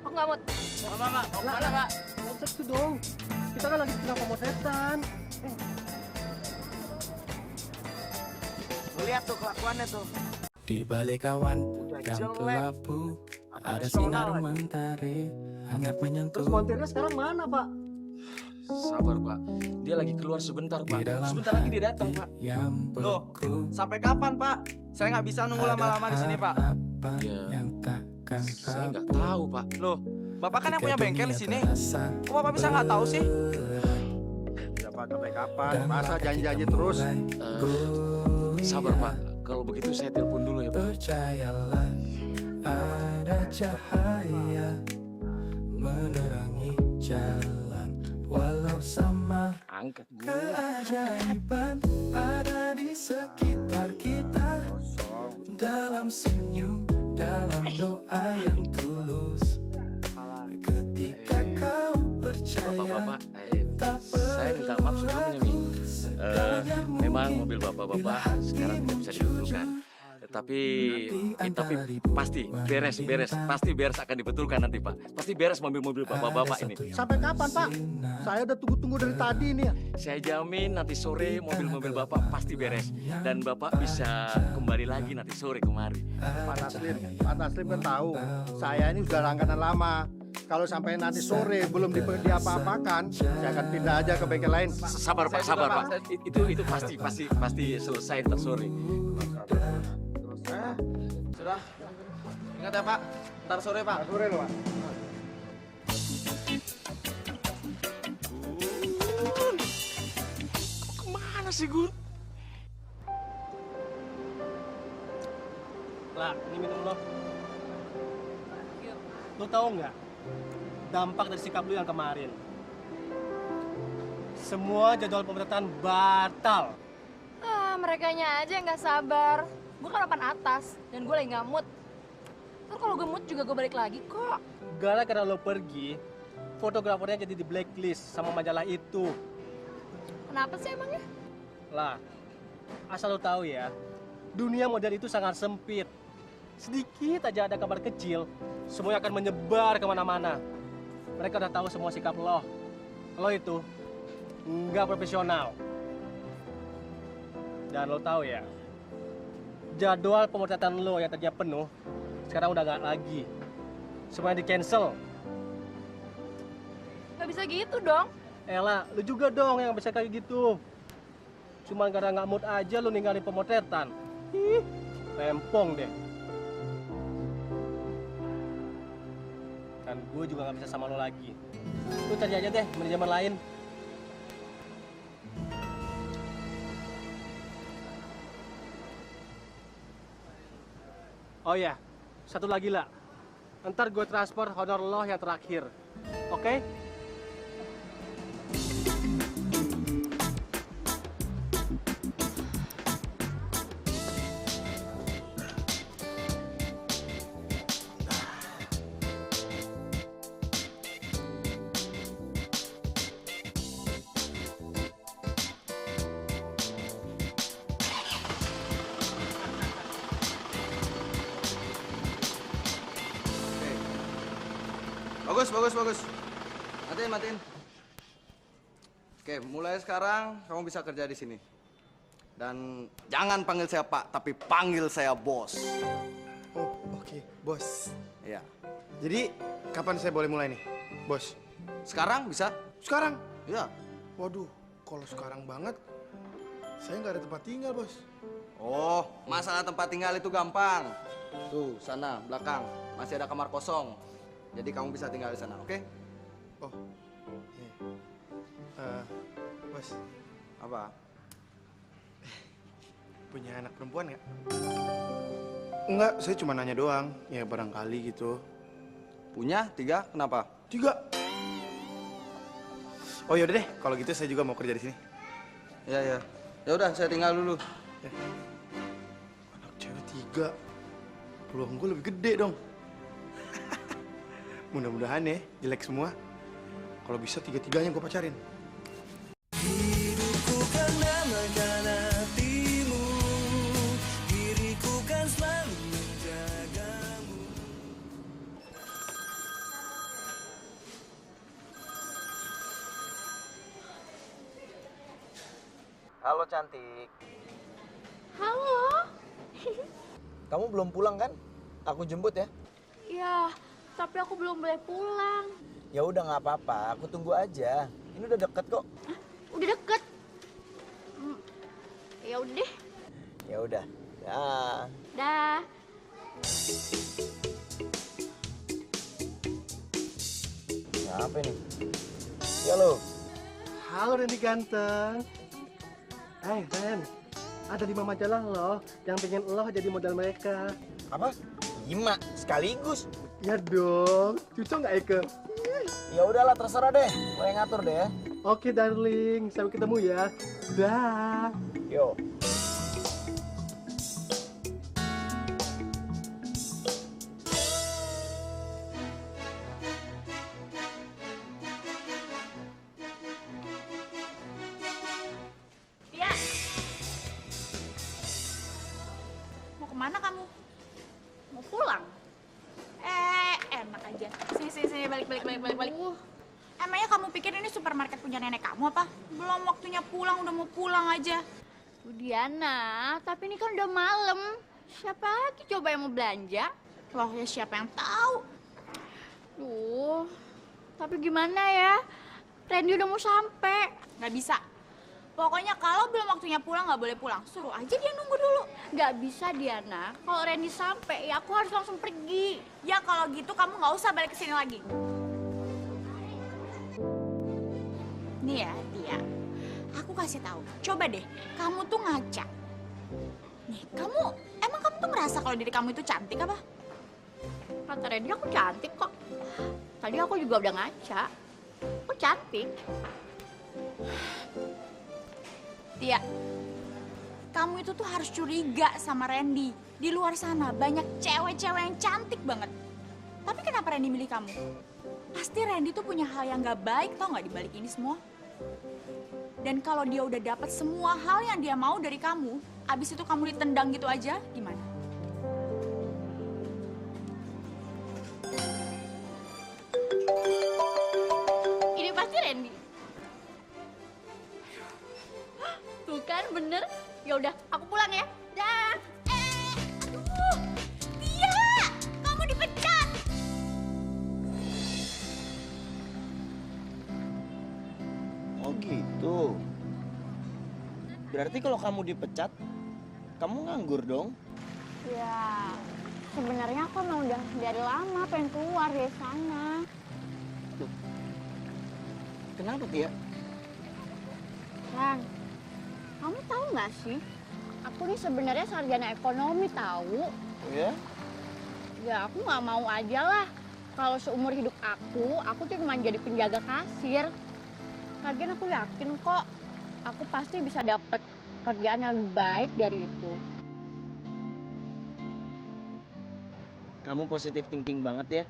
Aku nggak mau. Mbak, mau kemana, Mbak? Cek tuh dong. Kita kan lagi sedang pemotretan. Lihat tuh kelakuannya tuh. Di balik awan yang kelabu ada sinar mentari hangat menyentuh. Terus montirnya sekarang mana, Pak? Sabar Pak, dia lagi keluar sebentar Pak. Sebentar lagi dia datang Pak. Loh, sampai kapan Pak? Saya nggak bisa nunggu lama-lama di sini Pak. Ya, saya nggak tahu Pak. Loh, Bapak kan yang punya bengkel di sini. Kok Bapak bisa nggak tahu sih? Ya Pak, sampai kapan? Masa janji-janji terus? Sabar Pak, kalau begitu saya telepon dulu ya Pak. Percayalah, ada cahaya menerangi jalan, walau sama. Angkat dulu. Keajaiban ada di sekitar kita, dalam senyum, dalam doa yang tulus. Ketika kau percaya, Bapak-bapak, saya minta maaf sebelumnya nih. Memang mobil bapak-bapak sekarang tidak bisa dibetulkan. Tapi pasti beres akan dibetulkan nanti Pak. Pasti beres mobil-mobil bapak-bapak ini. Sampai kapan Pak? Saya udah tunggu-tunggu dari tadi ini ya. Saya jamin nanti sore mobil-mobil bapak pasti beres dan bapak bisa kembali lagi nanti sore kemari. Pak Taslim kan tahu, saya ini sudah langganan lama. Kalau sampai nanti sore belum diapa-apakan, saya akan pindah aja ke bengkel lain. Sabar Pak. Itu pasti selesai ntar sore. Sudah. Ingat ya Pak, ntar sore Pak. Sore loh Pak. Kemana sih Gun? Lah, ini minum lo. Lo tahu nggak dampak dari sikap lu yang kemarin? Semua jadwal pemotretan batal. Merekanya aja yang nggak sabar. Gue kan papan atas dan gue lagi nggak mood. Ntar kalau gue mood juga gue balik lagi kok. Gara-gara lo pergi, fotografernya jadi di blacklist sama majalah itu. Kenapa sih emangnya? Lah, asal lo tahu ya, dunia model itu sangat sempit. Sedikit aja ada kabar kecil, semuanya akan menyebar kemana-mana. Mereka udah tahu semua sikap lo. Lo itu nggak profesional. Dan lo tahu ya, jadwal pemotretan lo yang tadinya penuh, sekarang udah nggak lagi. Semuanya di-cancel. Nggak bisa gitu dong. Ella, lu juga dong yang bisa kayak gitu. Cuma gara nggak mood aja lu ninggalin pemotretan. Ih, rempong deh. Kan gue juga nggak bisa sama lo lagi. Lu cari aja deh manajemen lain. Oh ya, satu lagi lah. Ntar gue transfer honor lo yang terakhir. Oke? Bagus. Matiin. Oke, mulai sekarang kamu bisa kerja di sini. Dan jangan panggil saya Pak, tapi panggil saya Bos. Oh, oke, Bos. Iya. Jadi, kapan saya boleh mulai nih, Bos? Sekarang bisa? Sekarang? Iya. Waduh, kalau sekarang banget, saya nggak ada tempat tinggal, Bos. Oh, masalah tempat tinggal itu gampang. Tuh, sana, belakang. Masih ada kamar kosong. Jadi kamu bisa tinggal di sana, oke? Oh, iya. Bos. Apa? Punya anak perempuan nggak? Enggak, saya cuma nanya doang. Ya barangkali gitu. Punya? 3? Kenapa? 3. Oh yaudah deh, kalau gitu saya juga mau kerja di sini. Iya. Ya udah, saya tinggal dulu. Anak cewek 3. Peluang gue lebih gede dong. Mudah-mudahan ya, jelek semua. Kalau bisa 3-3-nya gue pacarin. Hidupku karena makan hatimu, diriku kan selalu menjagamu. Halo cantik. Halo. Kamu belum pulang kan? Aku jemput ya. Ya, tapi aku belum boleh pulang. Ya udah nggak apa-apa, aku tunggu aja. Ini udah deket kok. Udah deket. Ya udah deh. Ya udah. Dah. Dah. Siapa ini? Ya lo. Halo Randy ganteng. Ren, ada 5 majalah loh yang pengen lo jadi modal mereka. Apa? 5 sekaligus. Ya dong, cocok nggak Eke? Ya udahlah terserah deh. Gue yang ngatur deh ya. Oke darling, sampai ketemu ya. Dah. Yo. Tia. Mau kemana kamu? Mau pulang? Enak aja. Sini, balik. Emangnya kamu pikir ini supermarket punya nenek kamu apa? Belum waktunya pulang, udah mau pulang aja. Diana, tapi ini kan udah malam. Siapa lagi coba yang mau belanja? Loh, ya siapa yang tahu? Duh, tapi gimana ya? Randy udah mau sampai. Nggak bisa. Pokoknya kalau belum waktunya pulang nggak boleh pulang. Suruh aja dia nunggu dulu. Nggak bisa Diana. Kalau Randy sampai, ya aku harus langsung pergi. Ya kalau gitu kamu nggak usah balik ke sini lagi. Nih ya, Tia. Aku kasih tahu. Coba deh, kamu tuh ngaca. Nih, emang kamu tuh ngerasa kalau diri kamu itu cantik apa? Kata Randy aku cantik kok. Tadi aku juga udah ngaca. Aku cantik. Tia, kamu itu tuh harus curiga sama Randy. Di luar sana banyak cewek-cewek yang cantik banget. Tapi kenapa Randy milih kamu? Pasti Randy tuh punya hal yang gak baik, tau gak dibalik ini semua? Dan kalau dia udah dapat semua hal yang dia mau dari kamu, abis itu kamu ditendang gitu aja, gimana? Ini pasti Randy. Tuh kan bener. Ya udah, aku pulang ya. Dah. Aduh. Tia, kamu dipecat. Oh gitu. Berarti kalau kamu dipecat, kamu nganggur dong? Ya, sebenarnya aku emang udah dari lama pengen keluar dari sana. Kenapa Tia? Ran, kamu tahu nggak sih? Aku nih sebenarnya sarjana ekonomi tahu. Oh ya? Ya aku nggak mau aja lah. Kalau seumur hidup aku tuh cuma jadi penjaga kasir. Lagian aku yakin kok, aku pasti bisa dapet kerjaan yang lebih baik dari itu. Kamu positive thinking banget ya.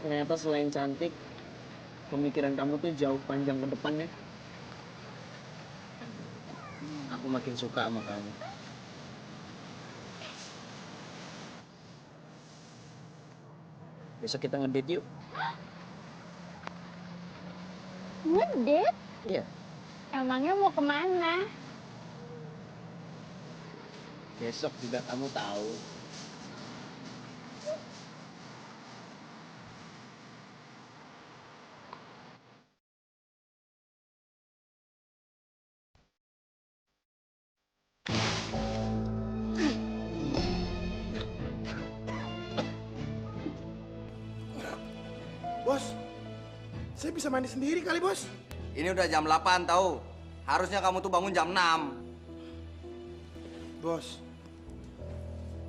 Ternyata selain cantik, pemikiran kamu tuh jauh panjang ke depan ya. Aku makin suka sama kamu. Besok kita ngedate yuk. Ngedate? Iya. Emangnya mau kemana? Besok juga kamu tahu. Bos, saya bisa mandi sendiri kali, Bos. Ini udah jam 8 tahu. Harusnya kamu tuh bangun jam 6. Bos,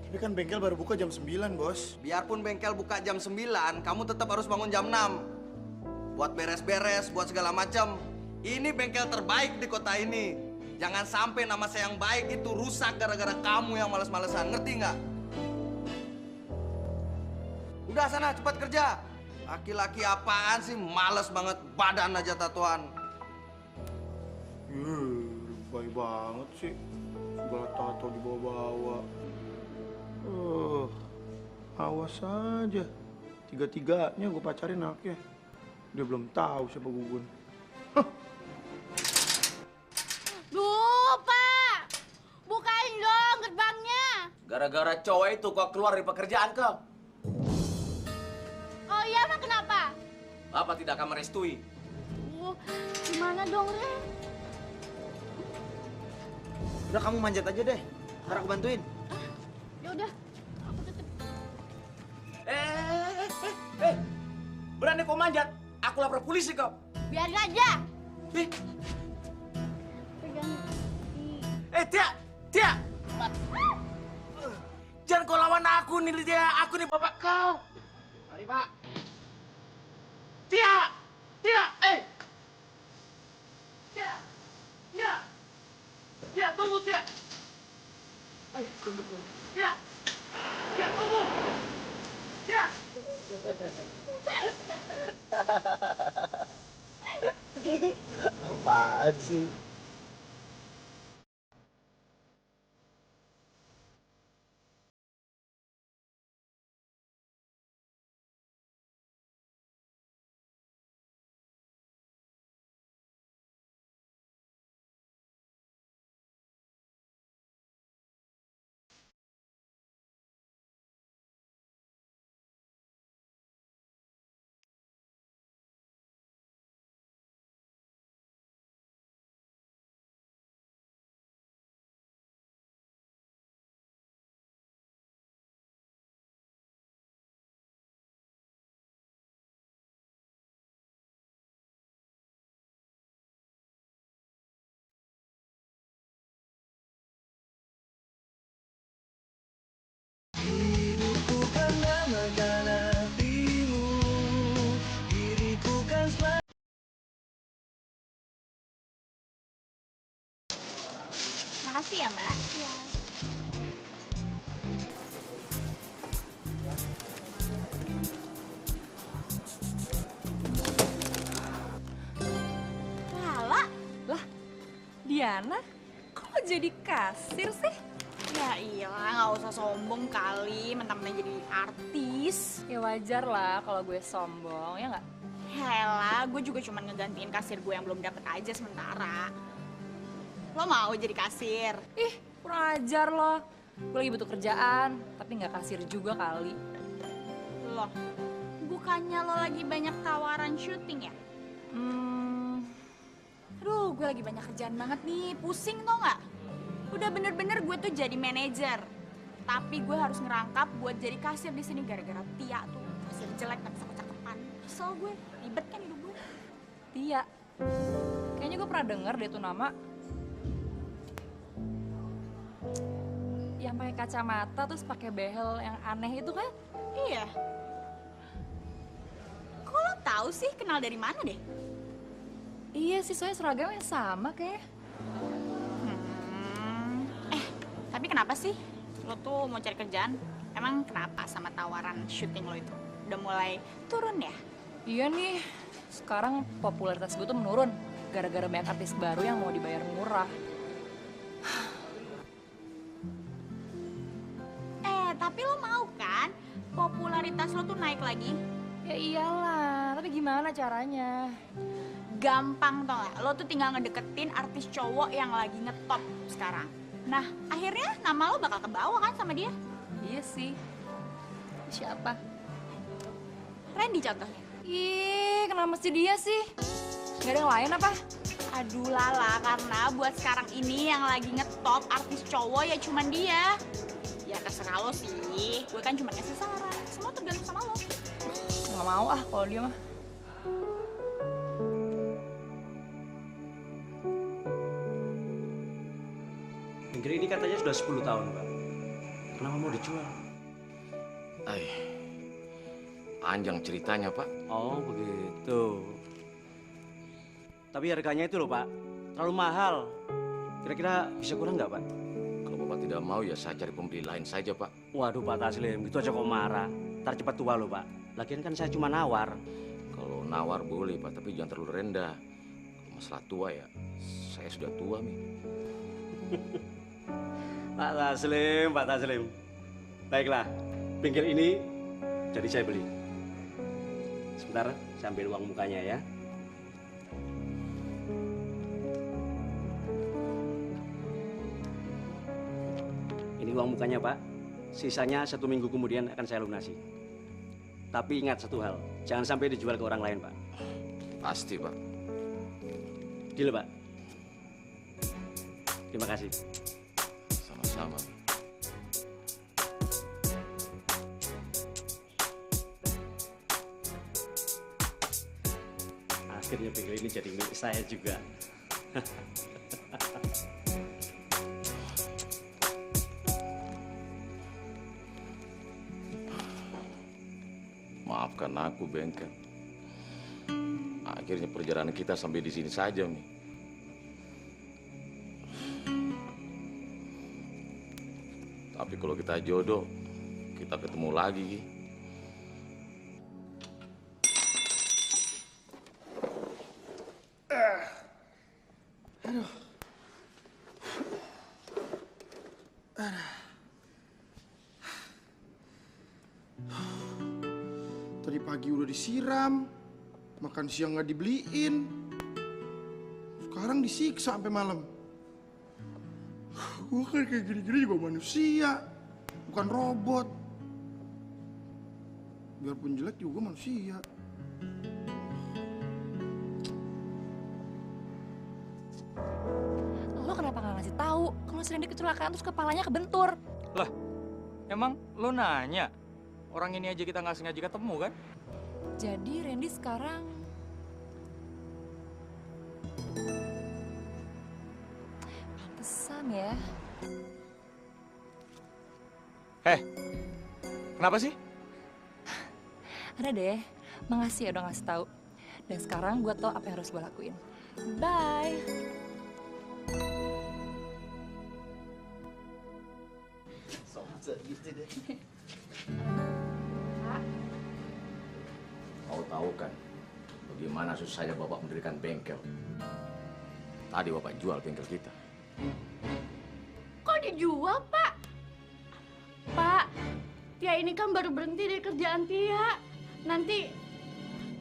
tapi kan bengkel baru buka jam 9, Bos. Biarpun bengkel buka jam 9, kamu tetap harus bangun jam 6. Buat beres-beres, buat segala macam. Ini bengkel terbaik di kota ini. Jangan sampai nama saya yang baik itu rusak gara-gara kamu yang males-malesan. Ngerti nggak? Udah sana, cepat kerja. Laki-laki apaan sih? Males banget, badan aja tatoan. Baik banget sih. Segala tato dibawa-bawa. Awas aja. Tiga-tiganya gue pacarin anaknya. Dia belum tahu siapa Gugun. Duh, Pak! Bukain dong gerbangnya! Gara-gara cowok itu kok keluar dari pekerjaan kau? Oh iya, emang kenapa? Bapak tidak akan merestui. Gimana dong, Ren? Udah kamu manjat aja deh. Ntar aku bantuin. Ya udah, aku tutup. Berani kau manjat? Aku lapor polisi kau. Biarin aja. Eh, Pegang. Tia! Jangan kau lawan aku nih, Tia. Aku nih bapak kau. Mari, Pak. Tia! Tia, tunggu, Tia! Tunggu. Tia, tunggu! Tia! Apaan sih? Makasih ya, Mbak. Iya. Lala? Lah, Diana, kok jadi kasir sih? Ya iyalah, nggak usah sombong kali, mentang-mentang jadi artis. Ya wajar lah kalau gue sombong, ya nggak? Hela, gue juga cuma ngegantiin kasir gue yang belum dapet aja sementara. Lo mau jadi kasir? Ih, kurang ajar loh. Gue lagi butuh kerjaan, tapi nggak kasir juga kali. Loh, bukannya lo lagi banyak tawaran syuting ya? Aduh, gue lagi banyak kerjaan banget nih, pusing tau nggak? Udah bener-bener gue tuh jadi manajer, tapi gue harus ngerangkap buat jadi kasir di sini gara-gara Tia tuh kasir jelek tapi cakep-cakepan. Kesel gue, ribet kan hidup gue. Tia, kayaknya gue pernah denger deh tuh nama. Yang pakai kacamata terus pakai behel yang aneh itu kan? Iya. Kok lo tahu sih? Kenal dari mana deh? Iya sih, soalnya seragamnya sama kayak. Tapi kenapa sih lo tuh mau cari kerjaan? Emang kenapa sama tawaran syuting lo itu? Udah mulai turun ya? Iya nih, sekarang popularitas gue tuh menurun gara-gara banyak artis baru yang mau dibayar murah. Tapi lo mau kan popularitas lo tuh naik lagi? Ya iyalah, tapi gimana caranya? Gampang tau gak? Lo tuh tinggal ngedeketin artis cowok yang lagi ngetop sekarang. Nah, akhirnya nama lo bakal kebawa kan sama dia? Iya sih. Siapa? Randy contohnya. Ih, kenapa mesti dia sih? Gak ada yang lain apa? Aduh Lala, karena buat sekarang ini yang lagi ngetop artis cowok ya cuman dia. Ya terserah lo sih, gue kan cuma ngasih saran. Semua tergantung sama lo. Gak mau ah kalau dia mah. Negeri ini katanya sudah 10 tahun, Pak. Kenapa mau dijual? Panjang ceritanya, Pak. Oh, begitu. Tapi harganya itu loh, Pak. Terlalu mahal. Kira-kira bisa kurang nggak, Pak? Kalau Bapak tidak mau ya saya cari pembeli lain saja, Pak. Waduh, Pak Taslim, gitu aja kok marah. Ntar cepat tua loh, Pak. Lagian kan saya cuma nawar. Kalau nawar boleh, Pak, tapi jangan terlalu rendah. Kalau masalah tua ya, saya sudah tua, Mi. Pak Taslim. Baiklah, bengkel ini jadi saya beli. Sebentar, saya ambil uang mukanya ya. Ini uang mukanya, Pak. Sisanya 1 minggu kemudian akan saya lunasi. Tapi ingat satu hal, jangan sampai dijual ke orang lain, Pak. Pasti, Pak. Deal, Pak. Terima kasih. Sama-sama. Akhirnya bengkel ini jadi milik saya juga. Maafkan aku, bengkel. Akhirnya perjalanan kita sampai di sini saja, Mi. Tapi kalau kita jodoh, kita ketemu lagi, Ki. Tadi pagi udah disiram, makan siang nggak dibeliin. Sekarang disiksa sampai malam. Gue kan kayak gini-gini juga manusia, bukan robot. Biarpun jelek juga manusia. Lo kenapa nggak ngasih tahu kalau si Randy kecelakaan terus kepalanya kebentur? Lah, emang lo nanya? Orang ini aja kita nggak sengaja ketemu kan? Jadi Randy sekarang pantesan ya. Kenapa sih? Ada deh, makasih ya udah ngasih tahu. Dan sekarang gue tau apa yang harus gue lakuin. Bye. Kau tahu kan bagaimana susahnya Bapak mendirikan bengkel. Tadi Bapak jual bengkel kita. Kok dijual, Pak? Pak, Tia ini kan baru berhenti dari kerjaan Tia. Nanti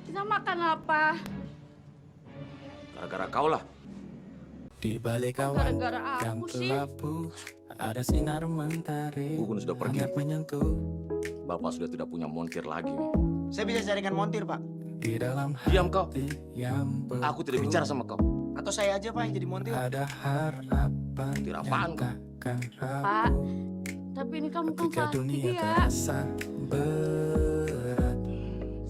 kita makan apa? Gara-gara kau lah. Di balik awan Gara-gara yang aku sih. kelabu ada sinar mentari. Bukun sudah pergi. hangat menyentuh Bapak sudah tidak punya montir lagi, Mi. Saya bisa carikan montir, Pak. di dalam Diam kau. hati yang Aku tidak bicara sama kau. Atau saya aja, Pak, yang jadi montir. ada harapan Montir yang apaan kau? takkan Pak, rapuh tapi ini kamu kan ketika sakit dunia ya. terasa berat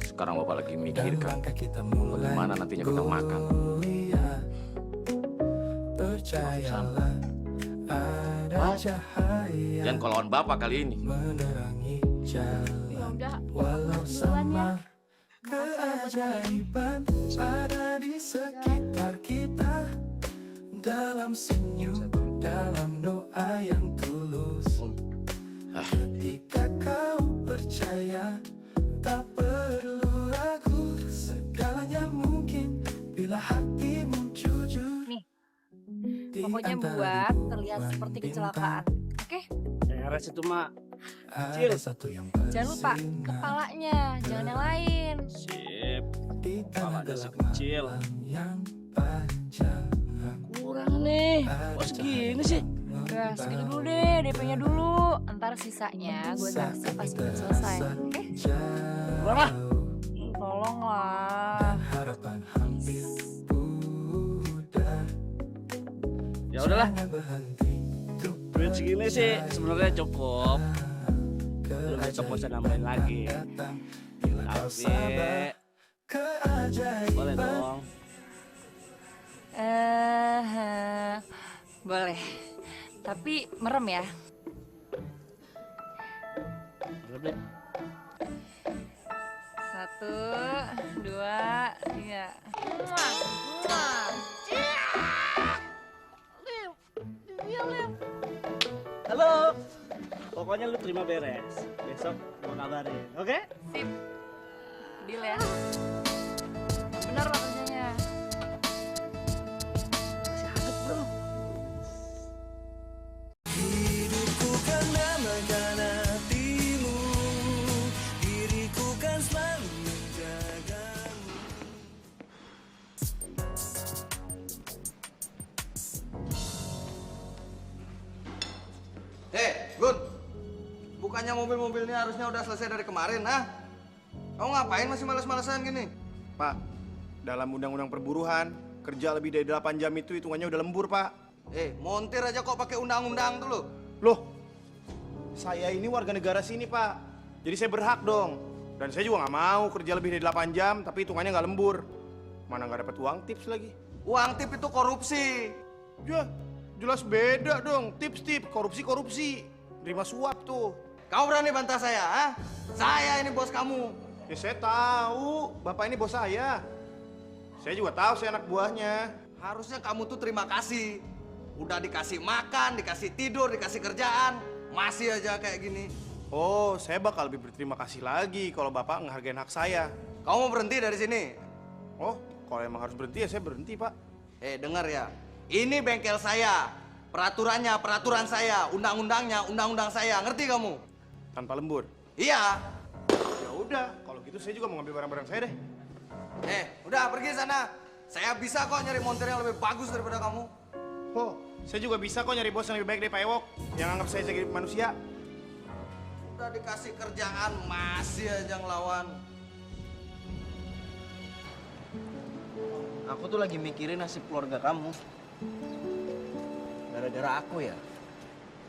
Sekarang Bapak lagi dan mikirkan langkah kita mulai bagaimana nantinya kita makan. goyah. Percayalah ada cahaya Jangan kau lawan Bapak kali ini. menerangi jalan Ya udah, walau duluan ya. sama keajaiban ada di sekitar kita dalam senyum dalam doa yang tulus ketika kau percaya tak perlu ragu segalanya mungkin bila hatimu jujur. Nih, Di pokoknya antara buat ribuan terlihat seperti bintang, kecelakaan. Oke? Beres itu, Mak. ada satu yang Jangan lupa bersinar kepalanya, jangan yang lain. Sip. di tanah Kepala gelap kecil. malam yang panjang. Kurang nih. Kok segini sih? Udah, segitu dulu deh, DP-nya dulu. Ntar sisanya gue taksir pas udah selesai. Oke? Berapa? Tolong lah. Harapan hampir pudar. Ya udahlah. Jangan berhenti untuk Duit segini sih sebenarnya cukup. berjalan. Besok mau saya nambahin lagi. Datang bila kau Tapi sabar keajaiban. boleh dong. Boleh. Tapi merem ya. Boleh deh. 1, 2, 3. Muah, muah. Halo. Pokoknya lu terima beres. Besok mau kabarin. Oke? Sip. Deal ya. Yang bener lah kerjanya. Masih hangat, Bro. Hidupku kan damaikan hatimu, diriku kan selalu menjagamu. Gun, bukannya mobil-mobil ini harusnya udah selesai dari kemarin, ah? Kamu ngapain masih males-malesan gini? Pak, dalam undang-undang perburuhan, kerja lebih dari 8 jam itu hitungannya udah lembur, Pak. Montir aja kok pakai undang-undang tuh lo. Loh, saya ini warga negara sini, Pak. Jadi saya berhak dong. Dan saya juga nggak mau kerja lebih dari 8 jam, tapi hitungannya nggak lembur. Mana nggak dapat uang tips lagi. Uang tip itu korupsi. Ya, jelas beda dong. Tips-tips, korupsi-korupsi. Terima suap tuh. Kau berani bantah saya, ha? Saya ini bos kamu. Ya saya tahu, Bapak ini bos saya. Saya juga tahu saya anak buahnya. Harusnya kamu tuh terima kasih. Udah dikasih makan, dikasih tidur, dikasih kerjaan. Masih aja kayak gini. Oh, saya bakal lebih berterima kasih lagi kalau Bapak ngehargain hak saya. Kamu mau berhenti dari sini? Oh, kalau emang harus berhenti ya saya berhenti, Pak. Dengar ya. Ini bengkel saya. Peraturannya, peraturan saya. Undang-undangnya, undang-undang saya. Ngerti kamu? Tanpa lembur? Iya. Ya udah, kalau gitu saya juga mau ngambil barang-barang saya deh. Udah pergi sana. Saya bisa kok nyari montir yang lebih bagus daripada kamu. Oh, saya juga bisa kok nyari bos yang lebih baik dari Pak Ewok. Yang anggap saya sebagai manusia. Udah dikasih kerjaan, masih aja ngelawan. Aku tuh lagi mikirin nasib keluarga kamu. Gara-gara aku ya,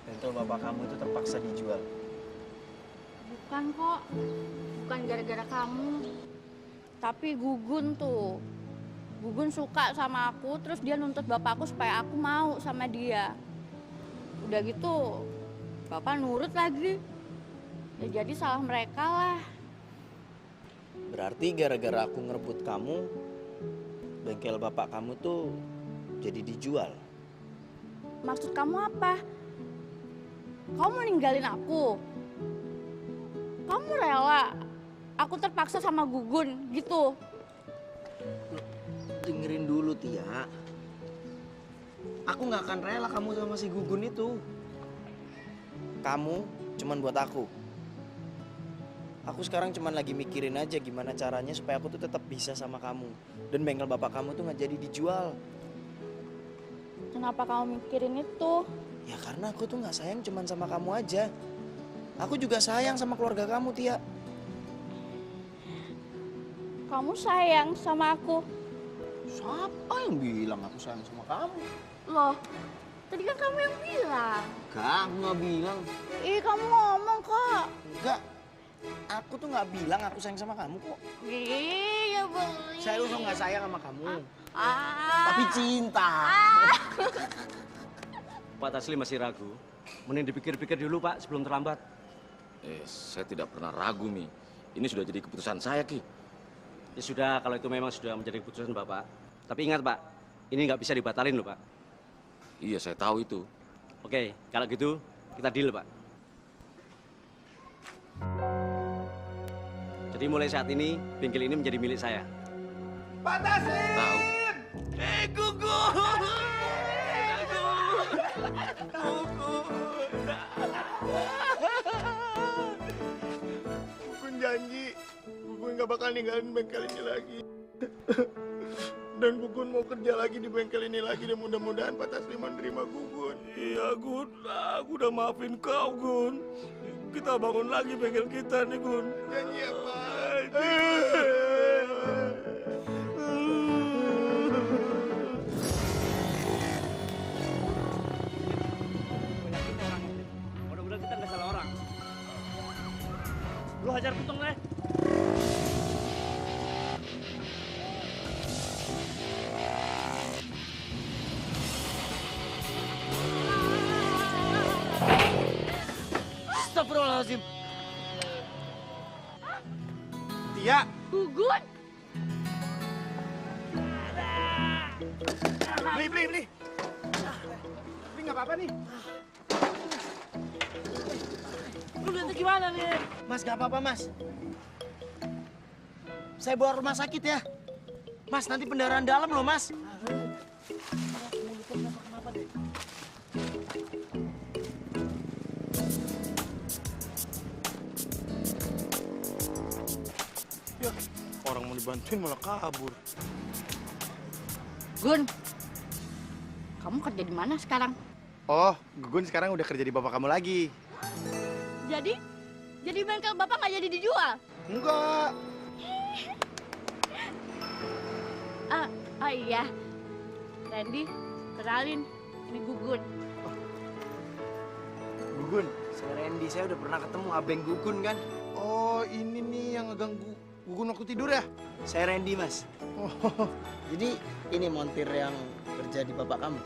bengkel bapak kamu itu terpaksa dijual. Bukan kok, bukan gara-gara kamu. Tapi Gugun tuh. Gugun suka sama aku, terus dia nuntut bapakku supaya aku mau sama dia. Udah gitu, bapak nurut lagi. Ya jadi salah mereka lah. Berarti gara-gara aku ngerebut kamu, bengkel bapak kamu tuh jadi dijual. Maksud kamu apa? Kamu mau ninggalin aku? Kamu rela aku terpaksa sama Gugun gitu? Dengerin dulu, Tia. Aku nggak akan rela kamu sama si Gugun itu. Kamu cuman buat aku. Aku sekarang cuman lagi mikirin aja gimana caranya supaya aku tuh tetap bisa sama kamu. Dan bengkel bapak kamu tuh nggak jadi dijual. Kenapa kamu mikirin itu? Ya karena aku tuh nggak sayang cuman sama kamu aja. Aku juga sayang sama keluarga kamu, Tia. Kamu sayang sama aku? Siapa yang bilang aku sayang sama kamu? Loh, tadi kan kamu yang bilang. Enggak, aku nggak bilang. Ih, kamu ngomong kok. Enggak, aku tuh nggak bilang aku sayang sama kamu kok. Iya, boleh. Saya tuh nggak sayang sama kamu. Tapi cinta. Pak Taslim masih ragu. Mending dipikir-pikir dulu, Pak, sebelum terlambat. Saya tidak pernah ragu, Mi. Ini sudah jadi keputusan saya, Ki. Ya sudah, kalau itu memang sudah menjadi keputusan Bapak. Tapi ingat, Pak, ini nggak bisa dibatalin loh, Pak. Iya, saya tahu itu. Oke, kalau gitu kita deal, Pak. Jadi mulai saat ini, bengkel ini menjadi milik saya. Pak Taslim! Tahu. Gugun! Gugun janji, Gugun gak bakal ninggalin bengkel ini lagi. Dan Gugun mau kerja lagi di bengkel ini lagi dan mudah-mudahan Pak Taslim menerima Gugun. Iya Gun, aku udah maafin kau Gun. Kita bangun lagi bengkel kita nih Gun. Janji ya Pak. Mudah-mudahan kita nggak salah orang. Lu hajar putung deh. Astagfirullahaladzim. Tia. Gugun. Beli. Tapi nggak apa-apa nih. Lu nanti gimana nih? Mas, gak apa-apa, Mas. Saya bawa rumah sakit ya. Mas, nanti pendarahan dalam loh, Mas. Ya, orang mau dibantuin malah kabur. Gun, kamu kerja di mana sekarang? Oh, Gugun sekarang udah kerja di bapak kamu lagi. Jadi bengkel bapak nggak jadi dijual? Enggak. Oh iya, Randy, kenalin, ini Gugun. Gugun, saya Randy, saya udah pernah ketemu Abeng Gugun kan? Oh, ini nih yang ngeganggu Gugun waktu tidur ya? Saya Randy, Mas. Oh, Jadi ini montir yang kerja di bapak kamu?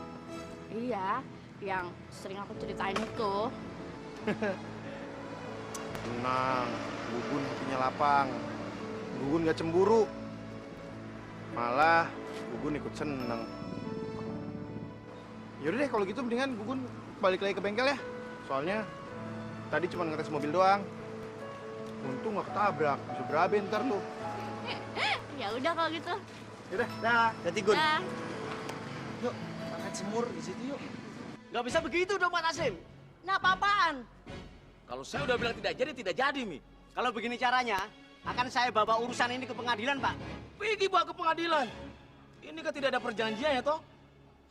Iya, yang sering aku ceritain itu. tenang. Gugun hatinya lapang. Gugun gak cemburu. Malah Gugun ikut seneng. Yaudah deh kalau gitu mendingan Gugun balik lagi ke bengkel ya. Soalnya tadi cuma ngetes mobil doang. Untung gak ketabrak, bisa berabe ntar tuh. Ya udah kalau gitu. Yaudah, dah. Ganti Gun. Dah. Yuk, makan semur di situ yuk. Nggak bisa begitu dong Pak Taslim. Ini apa-apaan? Kalau saya udah bilang tidak jadi, Mi. Kalau begini caranya, akan saya bawa urusan ini ke pengadilan, Pak. Pergi bawa ke pengadilan. Ini kan tidak ada perjanjian ya, toh?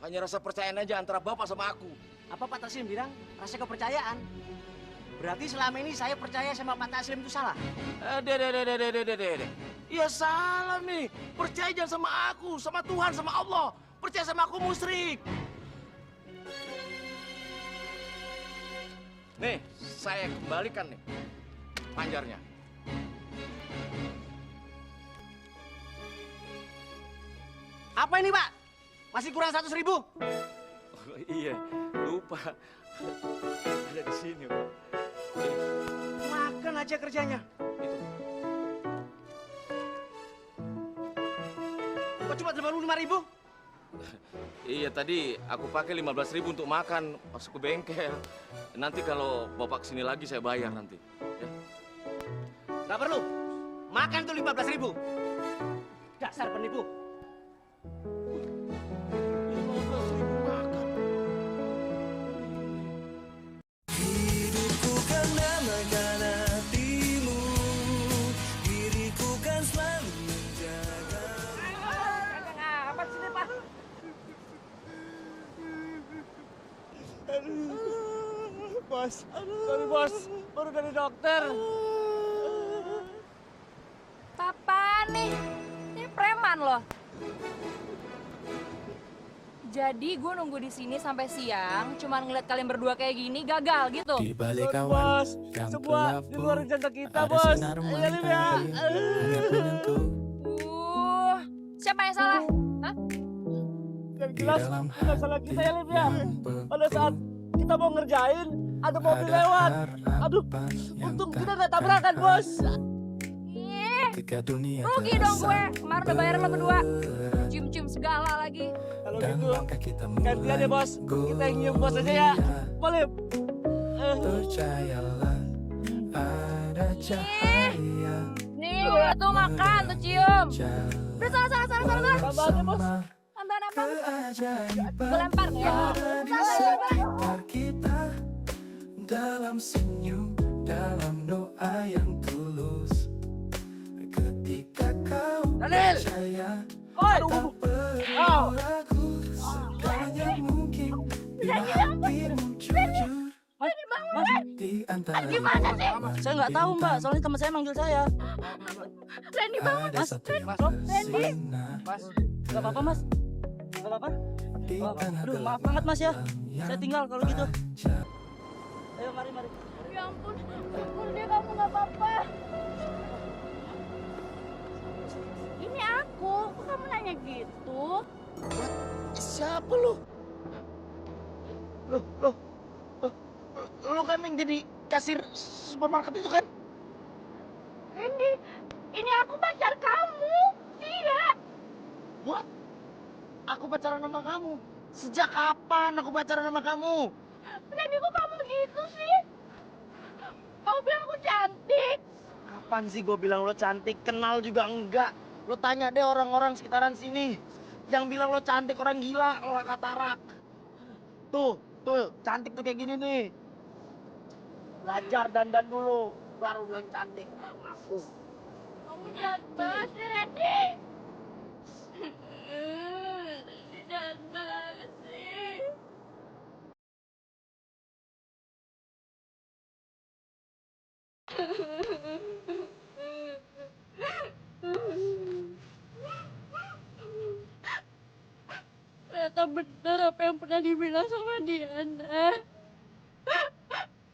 Hanya rasa percayaan aja antara bapak sama aku. Apa Pak Taslim bilang? Rasa kepercayaan. Berarti selama ini saya percaya sama Pak Taslim itu salah. Deh. Iya salah, Mi. Percaya jangan sama aku, sama Tuhan, sama Allah. Percaya sama aku musyrik. Nih, saya kembalikan nih panjarnya. Apa ini, Pak? Masih kurang 100.000? Oh, iya, lupa. Ada di sini, Pak. Makan aja kerjanya. Itu. Kok cuma 85.000? Iya, tadi aku pakai 15.000 untuk makan pas ke bengkel. Nanti kalau bapak kesini lagi saya bayar nanti. Ya. Nggak perlu. Makan tuh 15.000. Dasar penipu. 15.000 makan. Hidupku kan memakan hatimu, diriku kan selalu menjaga. Apa sih, Pak? Bos. Sorry, Bos. Baru dari dokter. Papa nih, ini preman loh. Jadi gue nunggu di sini sampai siang, cuman ngeliat kalian berdua kayak gini gagal gitu. Di balik Bos, awan yang semua gelap di luar rencana kita, ada Bos. sinar Ayo, Lim, ya. matahari hangat menyentuh. Siapa yang salah? Hah? Yang Di jelas dalam bukan salah kita ya, Lim, ya. hati Pada saat kita mau ngerjain, ada mobil lewat. Aduh, untung kita nggak tabrakan, Bos. ketika dunia Rugi dong gue, kemarin udah bayar lo berdua. Cium-cium segala lagi. Kalau dan gitu, langkah kita gantian ya, Bos. Kita yang nyium Bos aja ya. Boleh. Percayalah ada cahaya. Nih, gue tuh makan, tuh cium. Udah salah. Tambah aja, Bos. Nambah. Keajaiban Gue lempar nih ya. ada di sekitar kita, dalam senyum, dalam doa yang tulus. Ketika kau Daniel! percaya, Oi! tak perlu ragu, semuanya mungkin bila hatimu jujur. Di antara Gimana sih? Saya nggak tahu, Mbak. Soalnya teman saya manggil saya. Randy banget. ada satu yang Randy. bersinar Mas, nggak apa-apa, Mas. Nggak apa-apa. di tengah Aduh, maaf gelap banget, Mas ya. yang Saya tinggal kalau gitu. panjang. Ayo, mari. Ya ampun, dia kamu nggak apa-apa. Ini aku, kok kamu nanya gitu? Siapa lu? Lu kan yang jadi kasir supermarket itu kan? Randy, ini aku pacar kamu. Iya. What? Aku pacaran sama kamu? Sejak kapan aku pacaran sama kamu? Randy, kok kamu gitu sih? Kamu bilang aku cantik. Kapan sih gue bilang lo cantik? Kenal juga enggak. Lo tanya deh orang-orang sekitaran sini. Yang bilang lo cantik orang gila, orang katarak. Tuh, cantik tuh kayak gini nih. Belajar dandan dulu, baru bilang cantik. Aku. Kamu jahat banget sih, Randy. Jahat banget sih. yang pernah dibilang sama Diana.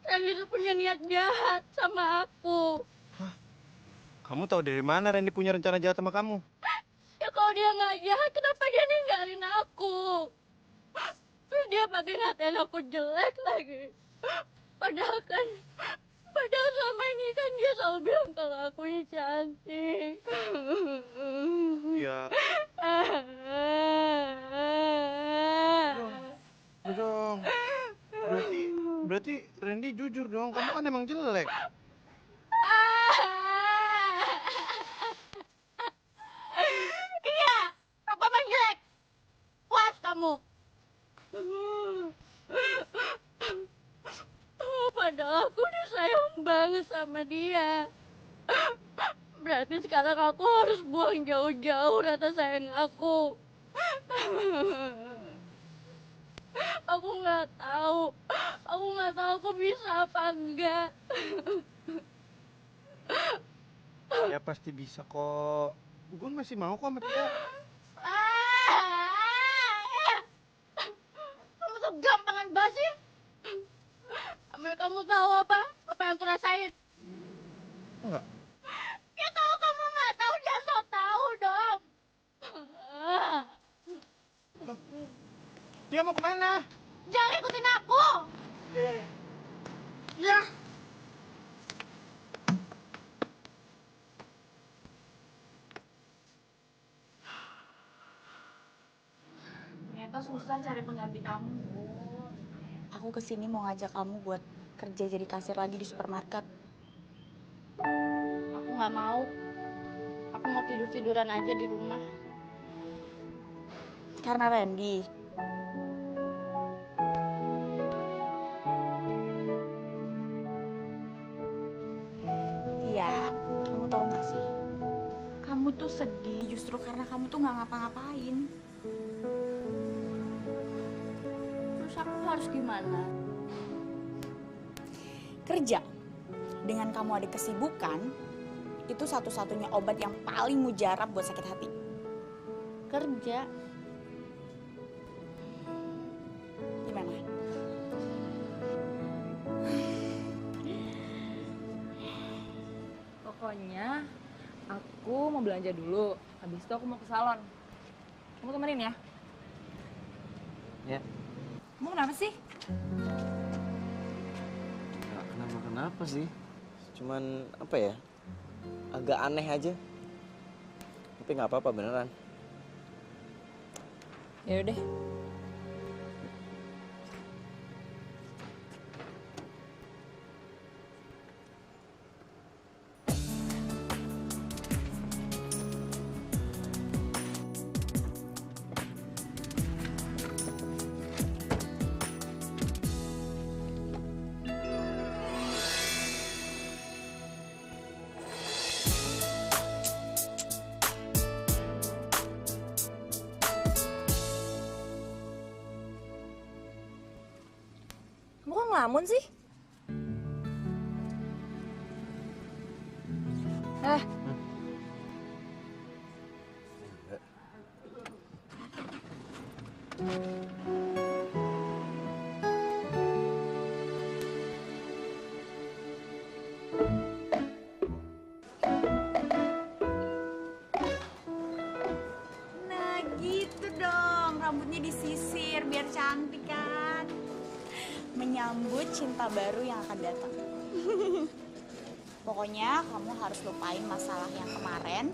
Randy itu punya niat jahat sama aku. Kamu tahu dari mana Randy punya rencana jahat sama kamu? Ya kalau dia nggak jahat, kenapa dia ninggalin aku? Terus dia pakai ngatain aku jelek lagi. Padahal selama ini kan dia selalu bilang kalau aku ini cantik. Ya. Dong. Berarti Randy jujur dong. Kamu kan emang jelek. Iya, aku emang jelek. Puas kamu. Padahal aku udah sayang banget sama dia. Berarti sekarang aku harus buang jauh-jauh rasa sayang aku. Aku nggak tahu. Aku nggak tahu aku bisa apa enggak. Ya pasti bisa kok. Gue masih mau kok sama dia. Kamu tuh gampangan banget sih. Ambil kamu tahu apa? Apa yang aku rasain? Enggak. Ya kalau kamu nggak tahu, jangan sok tahu dong. Dia mau kemana? Jangan ikutin aku. Ya. Ternyata susah cari pengganti kamu. Aku kesini mau ngajak kamu buat kerja jadi kasir lagi di supermarket. Aku nggak mau. Aku mau tidur-tiduran aja di rumah. Karena Randy. Iya, kamu tahu gak sih? Kamu tuh sedih justru karena kamu tuh nggak ngapa-ngapain. Terus aku harus gimana? Kerja. Dengan kamu ada kesibukan, itu satu-satunya obat yang paling mujarab buat sakit hati. Kerja. Gimana? Pokoknya aku mau belanja dulu. Habis itu aku mau ke salon. Kamu temenin ya? Ya. Kamu kenapa sih? Nggak kenapa-kenapa sih. Cuman apa ya? Agak aneh aja. Tapi nggak apa-apa beneran. Ya udah. Kamu kok ngelamun sih? Nah gitu dong, rambutnya disisir biar cantik kan. Menyambut cinta baru yang akan datang. Pokoknya kamu harus lupain masalah yang kemarin,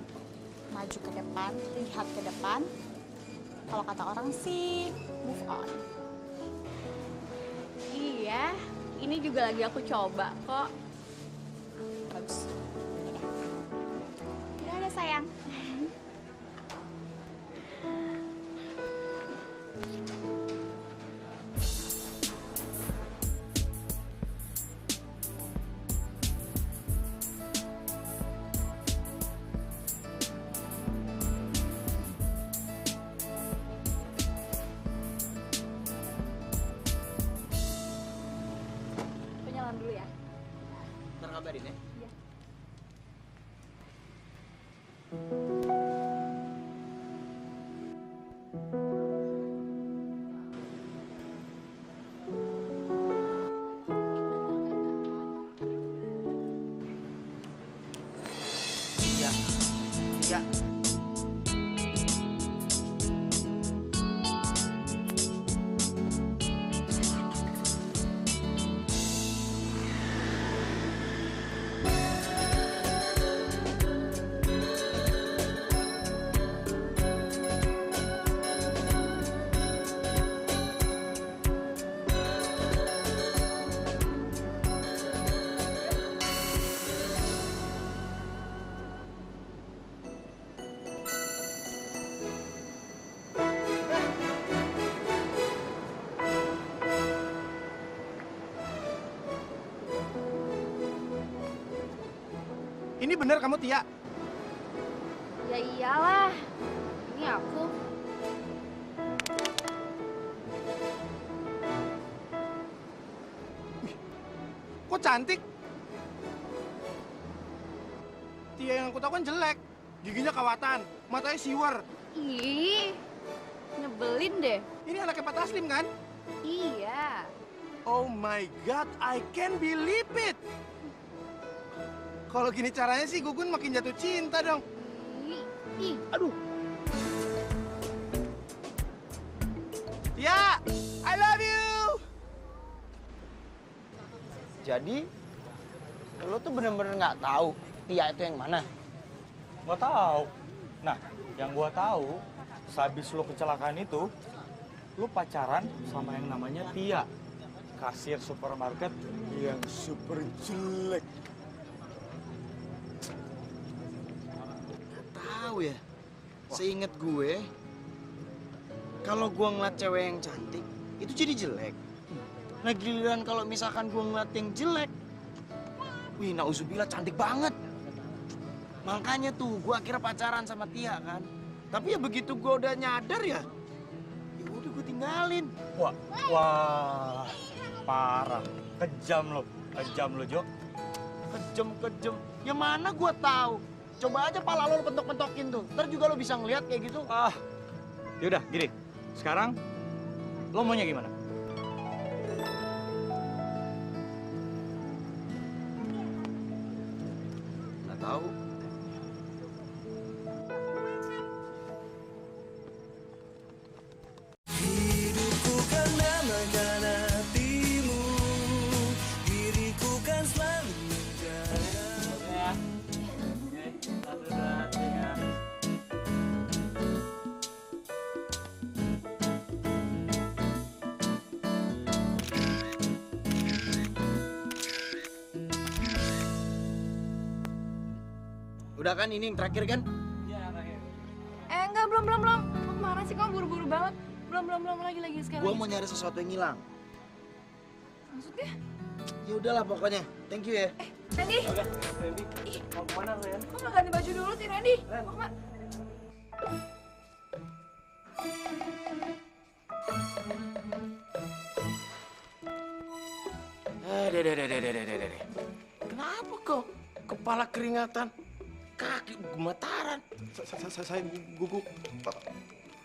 maju ke depan, lihat ke depan. Kalau kata orang sih, move on. Iya, ini juga lagi aku coba kok. Bagus. Udah sayang. Penyalan dulu ya. Ntar kabarin ya. Iya. Ya. Ini bener kamu Tia? Ya iyalah, ini aku. Kok cantik? Tia yang aku tahu kan jelek. Giginya kawatan, matanya siwer. Ih, nyebelin deh. Ini anaknya Pak Taslim kan? Iya. Oh my God, I can't believe it. Kalau gini caranya sih Gugun makin jatuh cinta dong. Ih. Aduh. Tia, I love you. Jadi, lo tuh bener-bener nggak tahu Tia itu yang mana? Nggak tahu. Nah, yang gua tahu, sehabis lo kecelakaan itu, lo pacaran sama yang namanya Tia, kasir supermarket yang super jelek. Tahu ya, seinget gue, kalau gue ngeliat cewek yang cantik, itu jadi jelek. Nah giliran kalau misalkan gue ngeliat yang jelek, wih nauzubillah cantik banget. Makanya tuh gue akhirnya pacaran sama Tia kan. Tapi ya begitu gue udah nyadar ya udah gue tinggalin. Wah, parah. Kejam lo Jo. Kejam. Ya mana gue tahu. Coba aja pala lo pentok-pentokin tuh. Ntar juga lo bisa ngeliat kayak gitu. Yaudah, gini. Sekarang, lo maunya gimana? Nggak tahu. Hidupku karena makanan hatimu, diriku kan selalu menjaga. Udah kan ini yang terakhir kan? Enggak, belum. Mau kemana sih kamu buru-buru banget? Belum lagi sekali. Gue mau nyari sesuatu yang hilang. Maksudnya? Ya udahlah pokoknya. Thank you ya. Randy. Randy, mau kemana Ren? Kok nggak ganti baju dulu sih, Randy? Mau kemana? Deh. Kenapa kok kepala keringatan, kaki gemetaran? Saya gugup.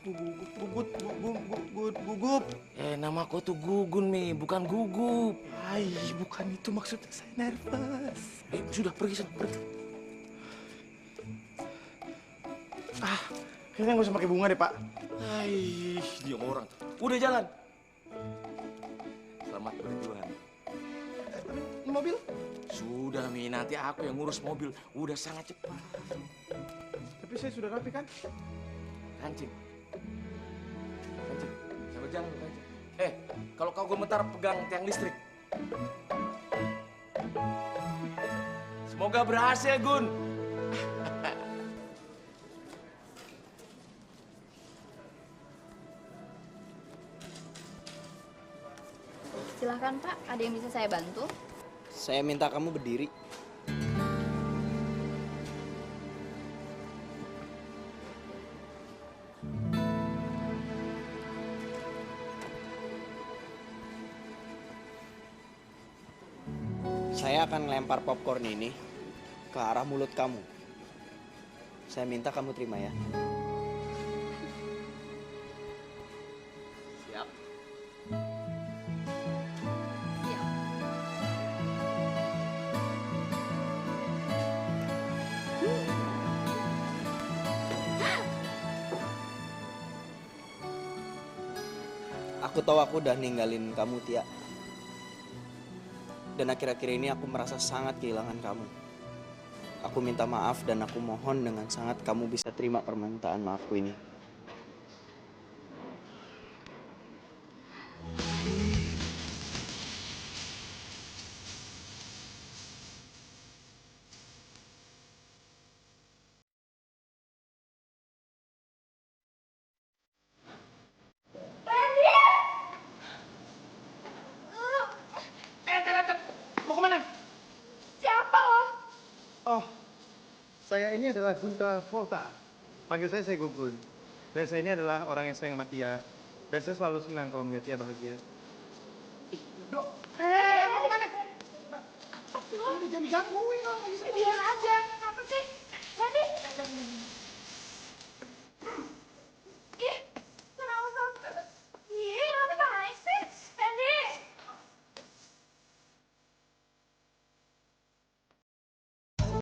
Gugup. Nama aku tuh Gugun, Mi, bukan Gugup. Ay, bukan itu maksudnya, saya nervous. Sudah pergi. Kayaknya nggak usah pakai bunga deh, Pak. Ay, dia orang. Udah jalan. Selamat berjuang. Mobil? Sudah, Mi. Nanti aku yang ngurus mobil. Udah sangat cepat. Tapi saya sudah rapi kan? Kancing. Sampai jalan, kancing. Kalau kau gemetar, pegang tiang listrik. Semoga berhasil, Gun. Silahkan Pak, ada yang bisa saya bantu? Saya minta kamu berdiri. Saya akan lempar popcorn ini ke arah mulut kamu. Saya minta kamu terima ya. Siap. Aku tahu aku udah ninggalin kamu, Tia. Dan akhir-akhir ini aku merasa sangat kehilangan kamu. Aku minta maaf dan aku mohon dengan sangat kamu bisa terima permintaan maafku ini. Mau kemana? Siapa lo? Oh, saya ini adalah Gunta Volta. Panggil saya Gugun. Dan saya ini adalah orang yang sayang sama Tia. Dan saya selalu senang kalau melihat Tia bahagia. Dok, mau kemana? Jangan digangguin dong. Biar aja. Apa sih? Jadi.